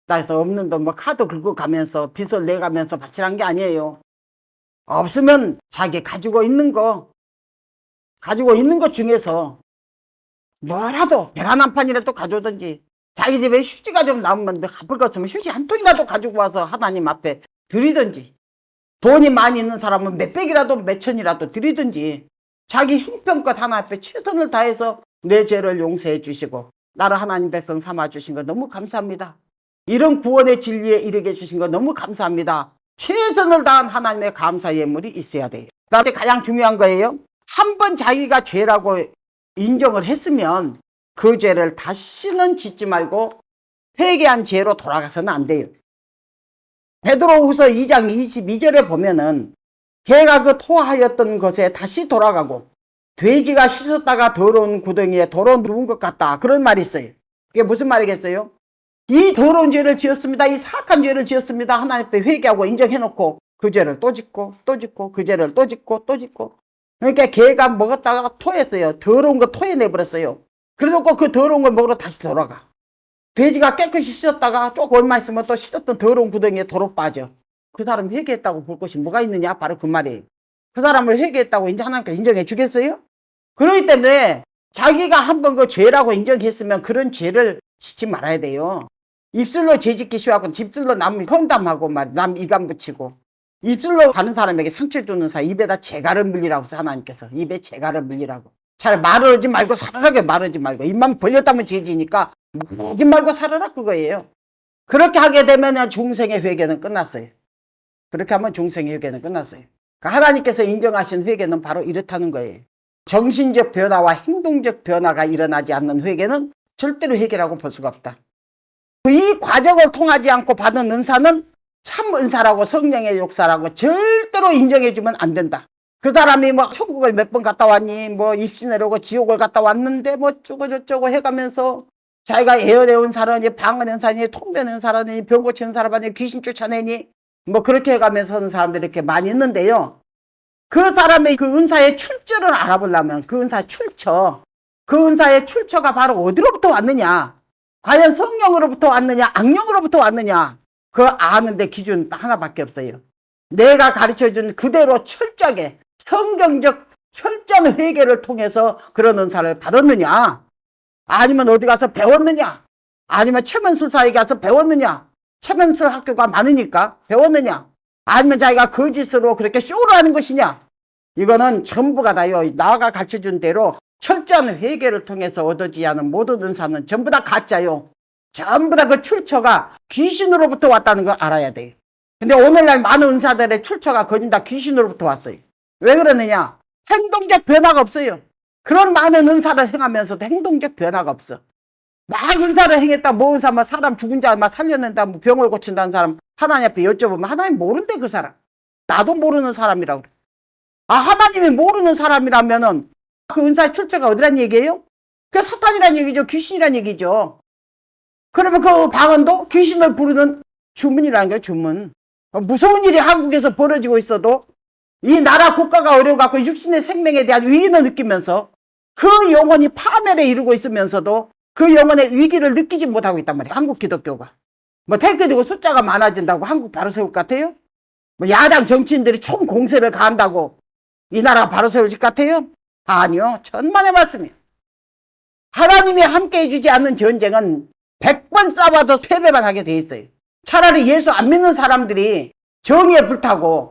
나에서 없는 돈 뭐 카드 긁고 가면서 빚을 내가면서 바치란 게 아니에요. 없으면 자기 가지고 있는 거 중에서 뭐라도 계란 한 판이라도 가져오든지, 자기 집에 휴지가 좀 남으면 갚을 거 없으면 휴지 한 통이라도 가지고 와서 하나님 앞에 드리든지, 돈이 많이 있는 사람은 몇백이라도 몇천이라도 드리든지, 자기 형편껏 하나님 앞에 최선을 다해서 내 죄를 용서해 주시고 나를 하나님 백성 삼아 주신 거 너무 감사합니다. 이런 구원의 진리에 이르게 해주신 거 너무 감사합니다. 최선을 다한 하나님의 감사 예물이 있어야 돼요. 그다음에 가장 중요한 거예요. 한 번 자기가 죄라고 인정을 했으면 그 죄를 다시는 짓지 말고 회개한 죄로 돌아가서는 안 돼요. 베드로후서 2장 22절에 보면은 걔가 그 토하였던 것에 다시 돌아가고 돼지가 씻었다가 더러운 구덩이에 도로 누운 것 같다, 그런 말이 있어요. 그게 무슨 말이겠어요? 이 더러운 죄를 지었습니다. 이 사악한 죄를 지었습니다. 하나님 앞에 회개하고 인정해놓고 그 죄를 또 짓고 또 짓고 그 죄를 또 짓고 또 짓고. 그러니까 걔가 먹었다가 토했어요. 더러운 거 토해내버렸어요. 그래놓고 그 더러운 걸 먹으러 다시 돌아가. 돼지가 깨끗이 씻었다가 조금 얼마 있으면 또 씻었던 더러운 구덩이에 도로 빠져. 그 사람 회개했다고 볼 것이 뭐가 있느냐? 바로 그 말이에요. 그 사람을 회개했다고 이제 하나님께서 인정해 주겠어요? 그렇기 때문에 자기가 한번 그 죄라고 인정했으면 그런 죄를 짓지 말아야 돼요. 입술로 죄짓기 쉬워하고 입술로 남 험담하고 남 이간 붙이고 입술로 다른 사람에게 상처 주는 사람 입에다 재갈을 물리라고 해서 하나님께서 입에 재갈을 물리라고. 잘 말하지 말고 살아라게 말하지 말고 입만 벌렸다면 죄지니까 말하지 말고 살아라 그거예요. 그렇게 하게 되면 중생의 회개는 끝났어요. 그렇게 하면 중생의 회개는 끝났어요. 그러니까 하나님께서 인정하신 회개는 바로 이렇다는 거예요. 정신적 변화와 행동적 변화가 일어나지 않는 회개는 절대로 회개라고 볼 수가 없다. 이 과정을 통하지 않고 받은 은사는 참 은사라고 성령의 역사라고 절대로 인정해주면 안 된다. 그 사람이 뭐 천국을 몇 번 갔다 왔니 뭐 입신하려고 지옥을 갔다 왔는데 뭐 쪼고저쪼고 해가면서 자기가 예언의 은사라니 방언 은사니 통변 은사라니 병 고치는 사람아니 귀신 쫓아내니 뭐 그렇게 해가면서 하는 사람들이 이렇게 많이 있는데요. 그 사람의 그 은사의 출처를 알아보려면 그 은사의 출처, 그 은사의 출처가 바로 어디로부터 왔느냐, 과연 성령으로부터 왔느냐 악령으로부터 왔느냐, 그거 아는데 기준 하나밖에 없어요. 내가 가르쳐준 그대로 철저하게 성경적 혈전 회개를 통해서 그런 은사를 받았느냐, 아니면 어디 가서 배웠느냐, 아니면 최면술사에게 가서 배웠느냐, 최면술 학교가 많으니까 배웠느냐, 아니면 자기가 거짓으로 그렇게 쇼를 하는 것이냐, 이거는 전부가 다요. 나가 가르쳐준 대로 철저한 회개를 통해서 얻어지지 않은 모든 은사는 전부 다 가짜요. 전부 다 그 출처가 귀신으로부터 왔다는 걸 알아야 돼. 근데 오늘날 많은 은사들의 출처가 거진 다 귀신으로부터 왔어요. 왜 그러느냐? 행동적 변화가 없어요. 그런 많은 은사를 행하면서도 행동적 변화가 없어. 막 은사를 행했다, 뭐 은사, 막 사람 죽은 자 막 살려낸다, 뭐 병을 고친다는 사람 하나님 앞에 여쭤보면 하나님 모른대 그 사람. 나도 모르는 사람이라고 그래. 아, 하나님이 모르는 사람이라면은 그 은사의 출처가 어디란 얘기예요? 그 사탄이란 얘기죠. 귀신이란 얘기죠. 그러면 그 방언도 귀신을 부르는 주문이라는 거예요. 주문. 무서운 일이 한국에서 벌어지고 있어도 이 나라 국가가 어려워갖고 육신의 생명에 대한 위기를 느끼면서 그 영혼이 파멸에 이르고 있으면서도 그 영혼의 위기를 느끼지 못하고 있단 말이에요. 한국 기독교가. 뭐 태극기고 숫자가 많아진다고 한국 바로 세울 것 같아요? 뭐 야당 정치인들이 총 공세를 가한다고 이 나라 바로 세울 것 같아요? 아니요. 천만의 말씀이에요. 하나님이 함께 해주지 않는 전쟁은 100번 싸워도 패배만 하게 돼 있어요. 차라리 예수 안 믿는 사람들이 정의에 불타고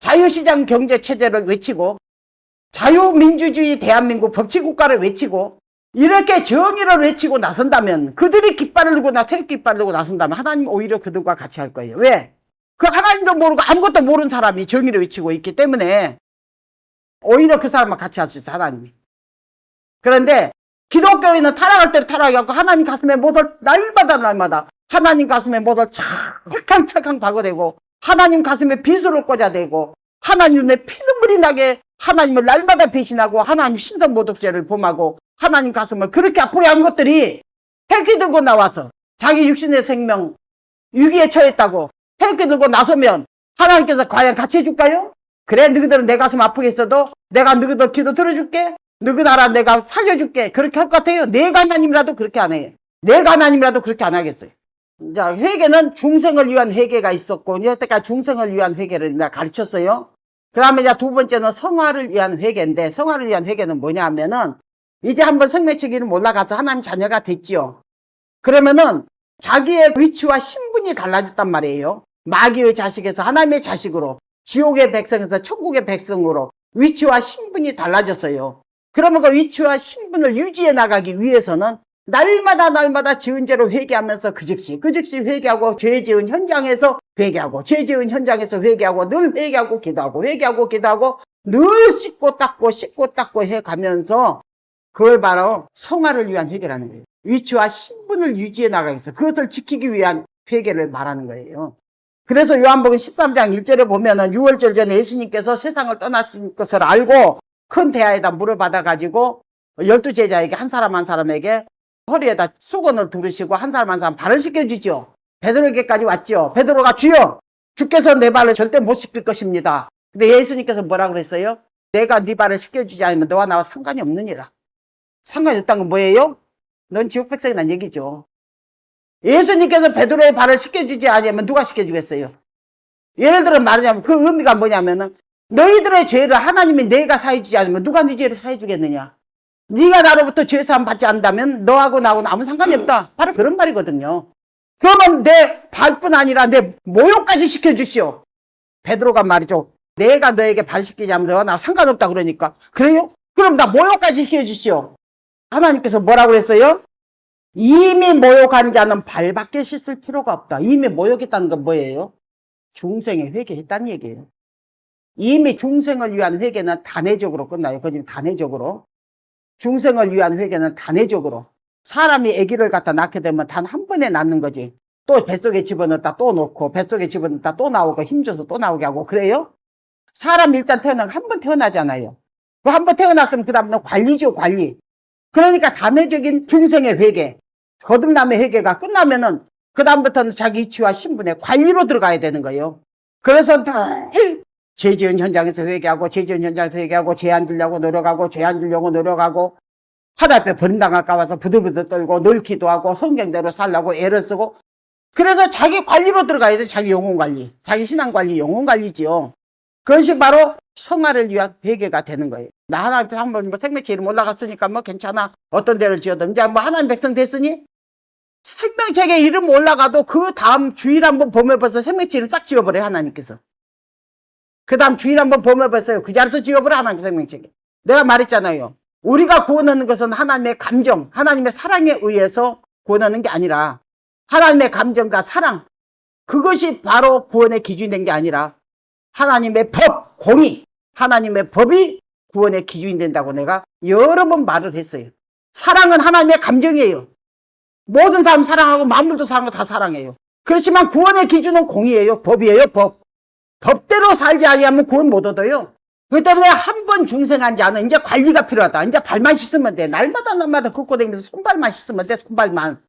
자유시장 경제체제를 외치고 자유민주주의 대한민국 법치국가를 외치고 이렇게 정의를 외치고 나선다면, 그들이 깃발을 들고 태극깃발을 들고 나선다면 하나님 오히려 그들과 같이 할 거예요. 왜? 그 하나님도 모르고 아무것도 모르는 사람이 정의를 외치고 있기 때문에 오히려 그 사람과 같이 할 수 있어요. 하나님이. 그런데 기독교인은 타락할 대로 타락해갖고 하나님 가슴에 못을 날마다 하나님 가슴에 못을 찰캉찰캉 박아대고 하나님 가슴에 비수를 꽂아대고 하나님 눈에 피눈물이 나게 하나님을 날마다 배신하고 하나님 신성모독죄를 범하고 하나님 가슴을 그렇게 아프게 한 것들이 태극기 들고 나와서 자기 육신의 생명 위기에 처했다고 태극기 들고 나서면 하나님께서 과연 같이 해줄까요? 그래, 너희들은 내 가슴 아프게 했어도 내가 너희들 기도 들어줄게, 너희 나라 내가 살려줄게, 그렇게 할 것 같아요? 내가 하나님이라도 그렇게 안 해요. 내가 하나님이라도 그렇게 안 하겠어요. 자, 회개는 중생을 위한 회개가 있었고 여태까지 중생을 위한 회개를 내가 가르쳤어요. 그 다음에 이제 두 번째는 성화를 위한 회개인데, 성화를 위한 회개는 뭐냐 하면은 이제 한번 생명책 이름 올라가서 하나님 자녀가 됐지요. 그러면은 자기의 위치와 신분이 달라졌단 말이에요. 마귀의 자식에서 하나님의 자식으로, 지옥의 백성에서 천국의 백성으로 위치와 신분이 달라졌어요. 그러면 그 위치와 신분을 유지해 나가기 위해서는 날마다 지은 죄로 회개하면서 그 즉시 회개하고, 죄 지은 현장에서 회개하고, 죄 지은 현장에서 회개하고, 늘 회개하고 기도하고 늘 씻고 닦고 해가면서 그걸 바로 성화를 위한 회개라는 거예요. 위치와 신분을 유지해 나가기 위해서 그것을 지키기 위한 회개를 말하는 거예요. 그래서 요한복음 13장 1절에 보면은 6월절 전에 예수님께서 세상을 떠나신 것을 알고 큰 대야에다 물을 받아가지고 12제자에게 한 사람에게 허리에다 수건을 두르시고 한 사람 발을 씻겨주죠. 베드로에게까지 왔죠. 베드로가 주여, 주께서 내 발을 절대 못 씻길 것입니다. 근데 예수님께서 뭐라 그랬어요? 내가 네 발을 씻겨주지 않으면 너와 나와 상관이 없느니라. 상관이 없다는 건 뭐예요? 넌 지옥 백성이란 얘기죠. 예수님께서 베드로의 발을 씻겨주지 않으면 누가 씻겨주겠어요? 예를 들어 말하자면 그 의미가 뭐냐면은 너희들의 죄를 하나님이 내가 사해주지 않으면 누가 네 죄를 사해주겠느냐? 네가 나로부터 죄사함 받지 않는다면 너하고 나하고는 아무 상관이 없다. 바로 그런 말이거든요. 그러면 내 발뿐 아니라 내 모욕까지 시켜주시오. 베드로가 말이죠. 내가 너에게 발 씻기지 않으면 너와 나 상관없다 그러니까. 그래요? 그럼 나 모욕까지 시켜주시오. 하나님께서 뭐라고 그랬어요? 이미 모욕한 자는 발밖에 씻을 필요가 없다. 이미 모욕했다는 건 뭐예요? 중생의 회개했다는 얘기예요. 이미 중생을 위한 회개는 단회적으로 끝나요. 그지? 단회적으로. 중생을 위한 회개는 단회적으로. 사람이 아기를 갖다 낳게 되면 단 한 번에 낳는 거지. 또 뱃속에 집어넣었다 또 놓고 뱃속에 집어넣었다 또 나오고 힘줘서 또 나오게 하고 그래요? 사람이 일단 태어나면 한 번 태어나잖아요. 그 한 번 태어났으면 그 다음은 관리죠, 관리. 그러니까 단회적인 중생의 회개, 거듭남의 회개가 끝나면은 그 다음부터는 자기 위치와 신분의 관리로 들어가야 되는 거예요. 그래서 늘 죄 지은 현장에서 회개하고 죄 지은 현장에서 회개하고 죄 안 지려고 노력하고 죄 안 지려고 노력하고 하나 앞에 버림당할까 봐서 부들부들 떨고 늘 기도하고 성경대로 살라고 애를 쓰고 그래서 자기 관리로 들어가야 돼. 자기 영혼 관리, 자기 신앙 관리, 영혼 관리지요. 그것이 바로 성화를 위한 회개가 되는 거예요. 나 하나님 앞에 한번 뭐 생명체 이름 올라갔으니까 뭐 괜찮아. 어떤 데를 지어도 이제 뭐 하나님 백성 됐으니 생명책에 이름 올라가도 그 다음 주일 한번 봄에 벌써 생명체 이름 싹 지워버려요. 하나님께서. 그 다음 주일 한번 봄에 벌써요. 그 자리에서 지워버려. 하나님 생명책에. 내가 말했잖아요. 우리가 구원하는 것은 하나님의 감정, 하나님의 사랑에 의해서 구원하는 게 아니라 하나님의 감정과 사랑, 그것이 바로 구원의 기준이 된 게 아니라 하나님의 법, 공의, 하나님의 법이 구원의 기준이 된다고 내가 여러 번 말을 했어요. 사랑은 하나님의 감정이에요. 모든 사람 사랑하고 만물도 사랑하고 다 사랑해요. 그렇지만 구원의 기준은 공의예요. 법이에요. 법. 법대로 살지 아니하면 구원 못 얻어요. 그렇기 때문에 한 번 중생한 자는 이제 관리가 필요하다. 이제 발만 씻으면 돼. 날마다 걷고 다니면서 손발만 씻으면 돼. 손발만.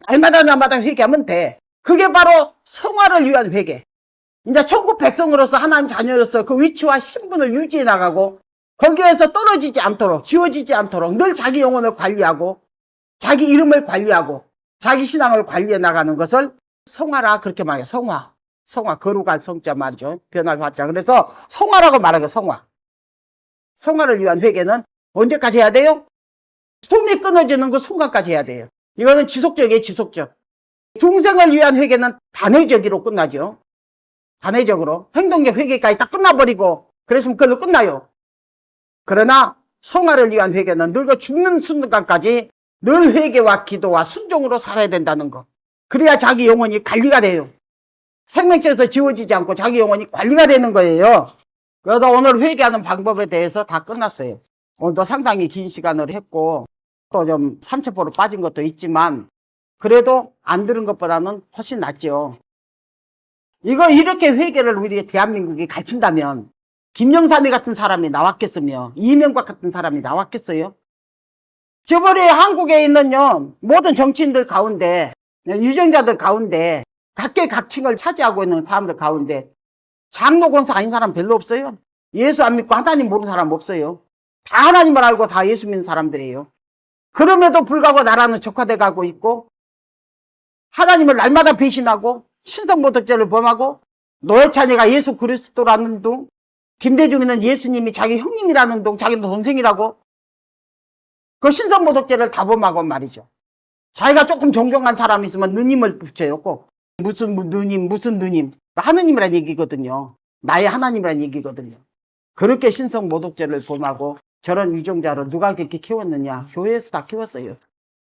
날마다 회개하면 돼. 그게 바로 성화를 위한 회개. 이제 천국 백성으로서 하나님 자녀로서 그 위치와 신분을 유지해 나가고 거기에서 떨어지지 않도록 지워지지 않도록 늘 자기 영혼을 관리하고 자기 이름을 관리하고 자기 신앙을 관리해 나가는 것을 성화라 그렇게 말해요. 성화. 거룩한 성자 말이죠. 변화를 받자. 그래서 성화라고 말하는 성화. 성화를 위한 회개는 언제까지 해야 돼요? 숨이 끊어지는 그 순간까지 해야 돼요. 이거는 지속적이에요. 지속적. 중생을 위한 회개는 단회적으로 끝나죠. 단회적으로. 행동적 회개까지 딱 끝나버리고 그랬으면 그걸로 끝나요. 그러나 성화를 위한 회개는 늙어 죽는 순간까지 늘 회개와 기도와 순종으로 살아야 된다는 거. 그래야 자기 영혼이 관리가 돼요. 생명체에서 지워지지 않고 자기 영혼이 관리가 되는 거예요. 그래서 오늘 회개하는 방법에 대해서 다 끝났어요. 오늘도 상당히 긴 시간을 했고 또 좀 삼천포로 빠진 것도 있지만 그래도 안 들은 것보다는 훨씬 낫죠. 이거 이렇게 회개를 우리 대한민국이 가르친다면 김영삼이 같은 사람이 나왔겠으며 이명박 같은 사람이 나왔겠어요? 저번에 한국에 있는요 모든 정치인들 가운데 유정자들 가운데 각계각층을 차지하고 있는 사람들 가운데 장로 권사 아닌 사람 별로 없어요. 예수 안 믿고 하나님 모르는 사람 없어요. 다 하나님을 알고 다 예수 믿는 사람들이에요. 그럼에도 불구하고 나라는 적화돼 가고 있고 하나님을 날마다 배신하고 신성모독죄를 범하고 노회찬이가 예수 그리스도라는 둥, 김대중이는 예수님이 자기 형님이라는 둥, 자기 동생이라고 그 신성모독죄를 다 범하고 말이죠. 자기가 조금 존경한 사람이 있으면 누님을 붙여요. 꼭 무슨 누님 하느님이란 얘기거든요. 나의 하나님이란 얘기거든요. 그렇게 신성모독죄를 범하고 저런 위정자를 누가 그렇게 키웠느냐? 교회에서 다 키웠어요.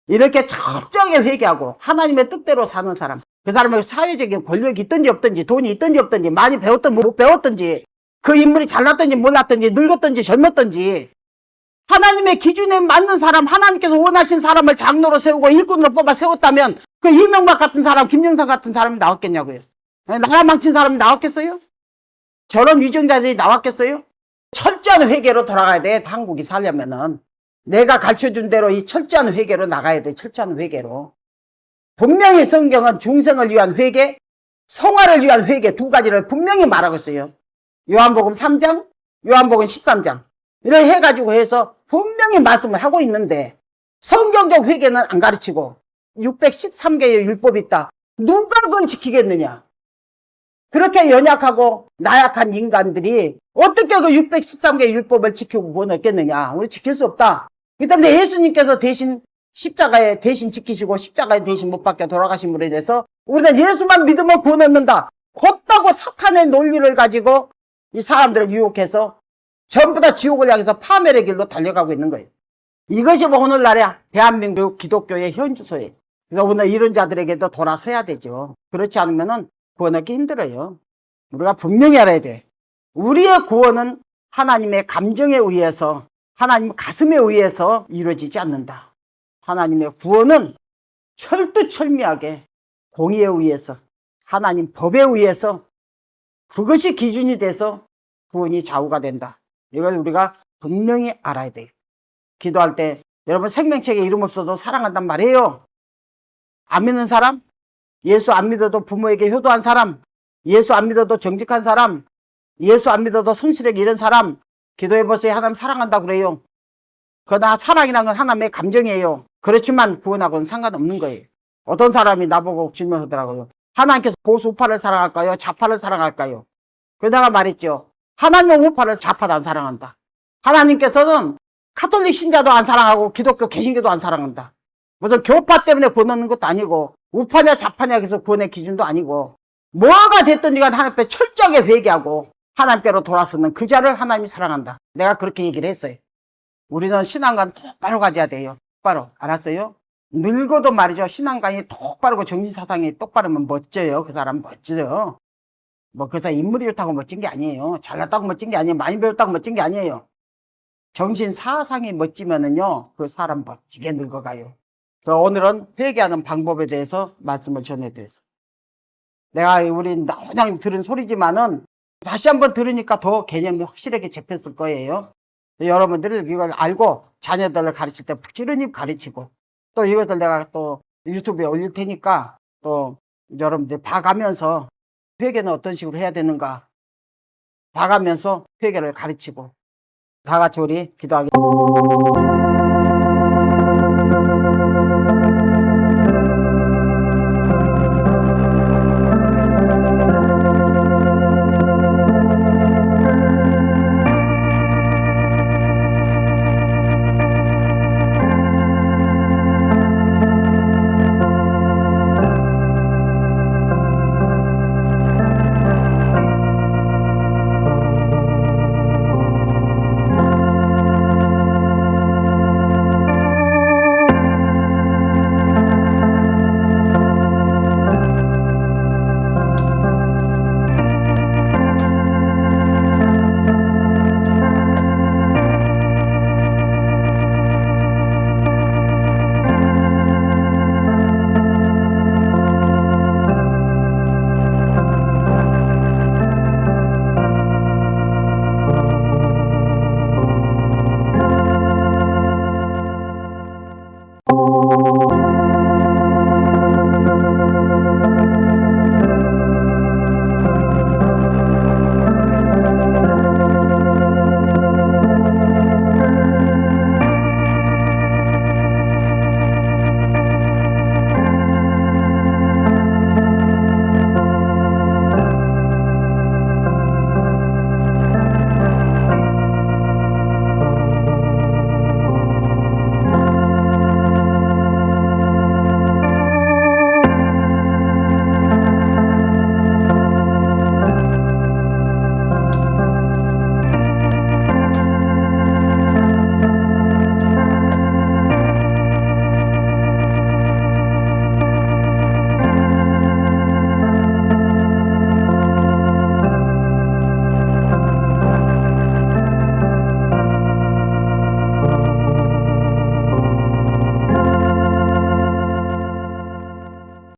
이렇게 철저하게 회개하고 하나님의 뜻대로 사는 사람, 그 사람의 사회적인 권력이 있든지 없든지 돈이 있든지 없든지 많이 배웠든지 못 배웠든지 그 인물이 잘났든지 몰랐든지 늙었든지 젊었든지 하나님의 기준에 맞는 사람, 하나님께서 원하신 사람을 장로로 세우고 일꾼으로 뽑아 세웠다면 그 이명박 같은 사람, 김영삼 같은 사람이 나왔겠냐고요. 나라 망친 사람이 나왔겠어요? 저런 위정자들이 나왔겠어요? 철저한 회개로 돌아가야 돼. 한국이 살려면은 내가 가르쳐준 대로 이 철저한 회개로 나가야 돼. 철저한 회개로. 분명히 성경은 중생을 위한 회개, 성화를 위한 회개 두 가지를 분명히 말하고 있어요. 요한복음 3장, 요한복음 13장 이렇게 해가지고 해서 분명히 말씀을 하고 있는데 성경적 회개는 안 가르치고 613개의 율법이 있다. 누가 그걸 지키겠느냐? 그렇게 연약하고 나약한 인간들이 어떻게 그 613개의 율법을 지키고 구원 얻겠느냐? 우리 지킬 수 없다. 그 때문에 예수님께서 대신 십자가에 대신 지키시고 십자가에 대신 못 박혀 돌아가신 분에 대해서 우리는 예수만 믿으면 구원 얻는다. 곧다고 사탄의 논리를 가지고 이 사람들을 유혹해서 전부 다 지옥을 향해서 파멸의 길로 달려가고 있는 거예요. 이것이 뭐 오늘날의 대한민국 기독교의 현주소예요. 그래서 오늘 이런 자들에게도 돌아서야 되죠. 그렇지 않으면 구원 얻기 힘들어요. 우리가 분명히 알아야 돼. 우리의 구원은 하나님의 감정에 의해서, 하나님 가슴에 의해서 이루어지지 않는다. 하나님의 구원은 철두철미하게 공의에 의해서, 하나님 법에 의해서, 그것이 기준이 돼서 구원이 좌우가 된다. 이걸 우리가 분명히 알아야 돼요. 기도할 때 여러분 생명책에 이름 없어도 사랑한단 말이에요. 안 믿는 사람, 예수 안 믿어도 부모에게 효도한 사람, 예수 안 믿어도 정직한 사람, 예수 안 믿어도 성실하게 이런 사람 기도해보세요. 하나님 사랑한다고 그래요. 그러나 사랑이란 건 하나님의 감정이에요. 그렇지만 구원하고는 상관없는 거예요. 어떤 사람이 나보고 질문하더라고요. 하나님께서 보수 우파를 사랑할까요? 좌파를 사랑할까요? 그러다가 말했죠. 하나님은 우파를 좌파도 안 사랑한다. 하나님께서는 카톨릭 신자도 안 사랑하고 기독교 개신교도 안 사랑한다. 무슨 교파 때문에 구원 얻는 것도 아니고 우파냐 좌파냐 해서 구원의 기준도 아니고 뭐가 됐든지 간 하나님 앞에 철저하게 회개하고 하나님께로 돌아서는 그 자를 하나님이 사랑한다. 내가 그렇게 얘기를 했어요. 우리는 신앙관 똑바로 가져야 돼요. 똑바로. 알았어요? 늙어도 말이죠. 신앙관이 똑바르고 정신사상이 똑바르면 멋져요. 그 사람 멋져요. 뭐 그 사람 인물이 좋다고 멋진 게 아니에요. 잘났다고 멋진 게 아니에요. 많이 배웠다고 멋진 게 아니에요. 정신사상이 멋지면은요 그 사람 멋지게 늙어가요. 그래서 오늘은 회개하는 방법에 대해서 말씀을 전해드렸어요. 내가 우리 나오장 들은 소리지만은 다시 한번 들으니까 더 개념이 확실하게 잡혔을 거예요. 여러분들을 이걸 알고 자녀들을 가르칠 때 부지런히 가르치고 또 이것을 내가 또 유튜브에 올릴 테니까 또 여러분들 봐가면서 회개는 어떤 식으로 해야 되는가 봐가면서 회개를 가르치고 다 같이 우리 기도하겠습니다.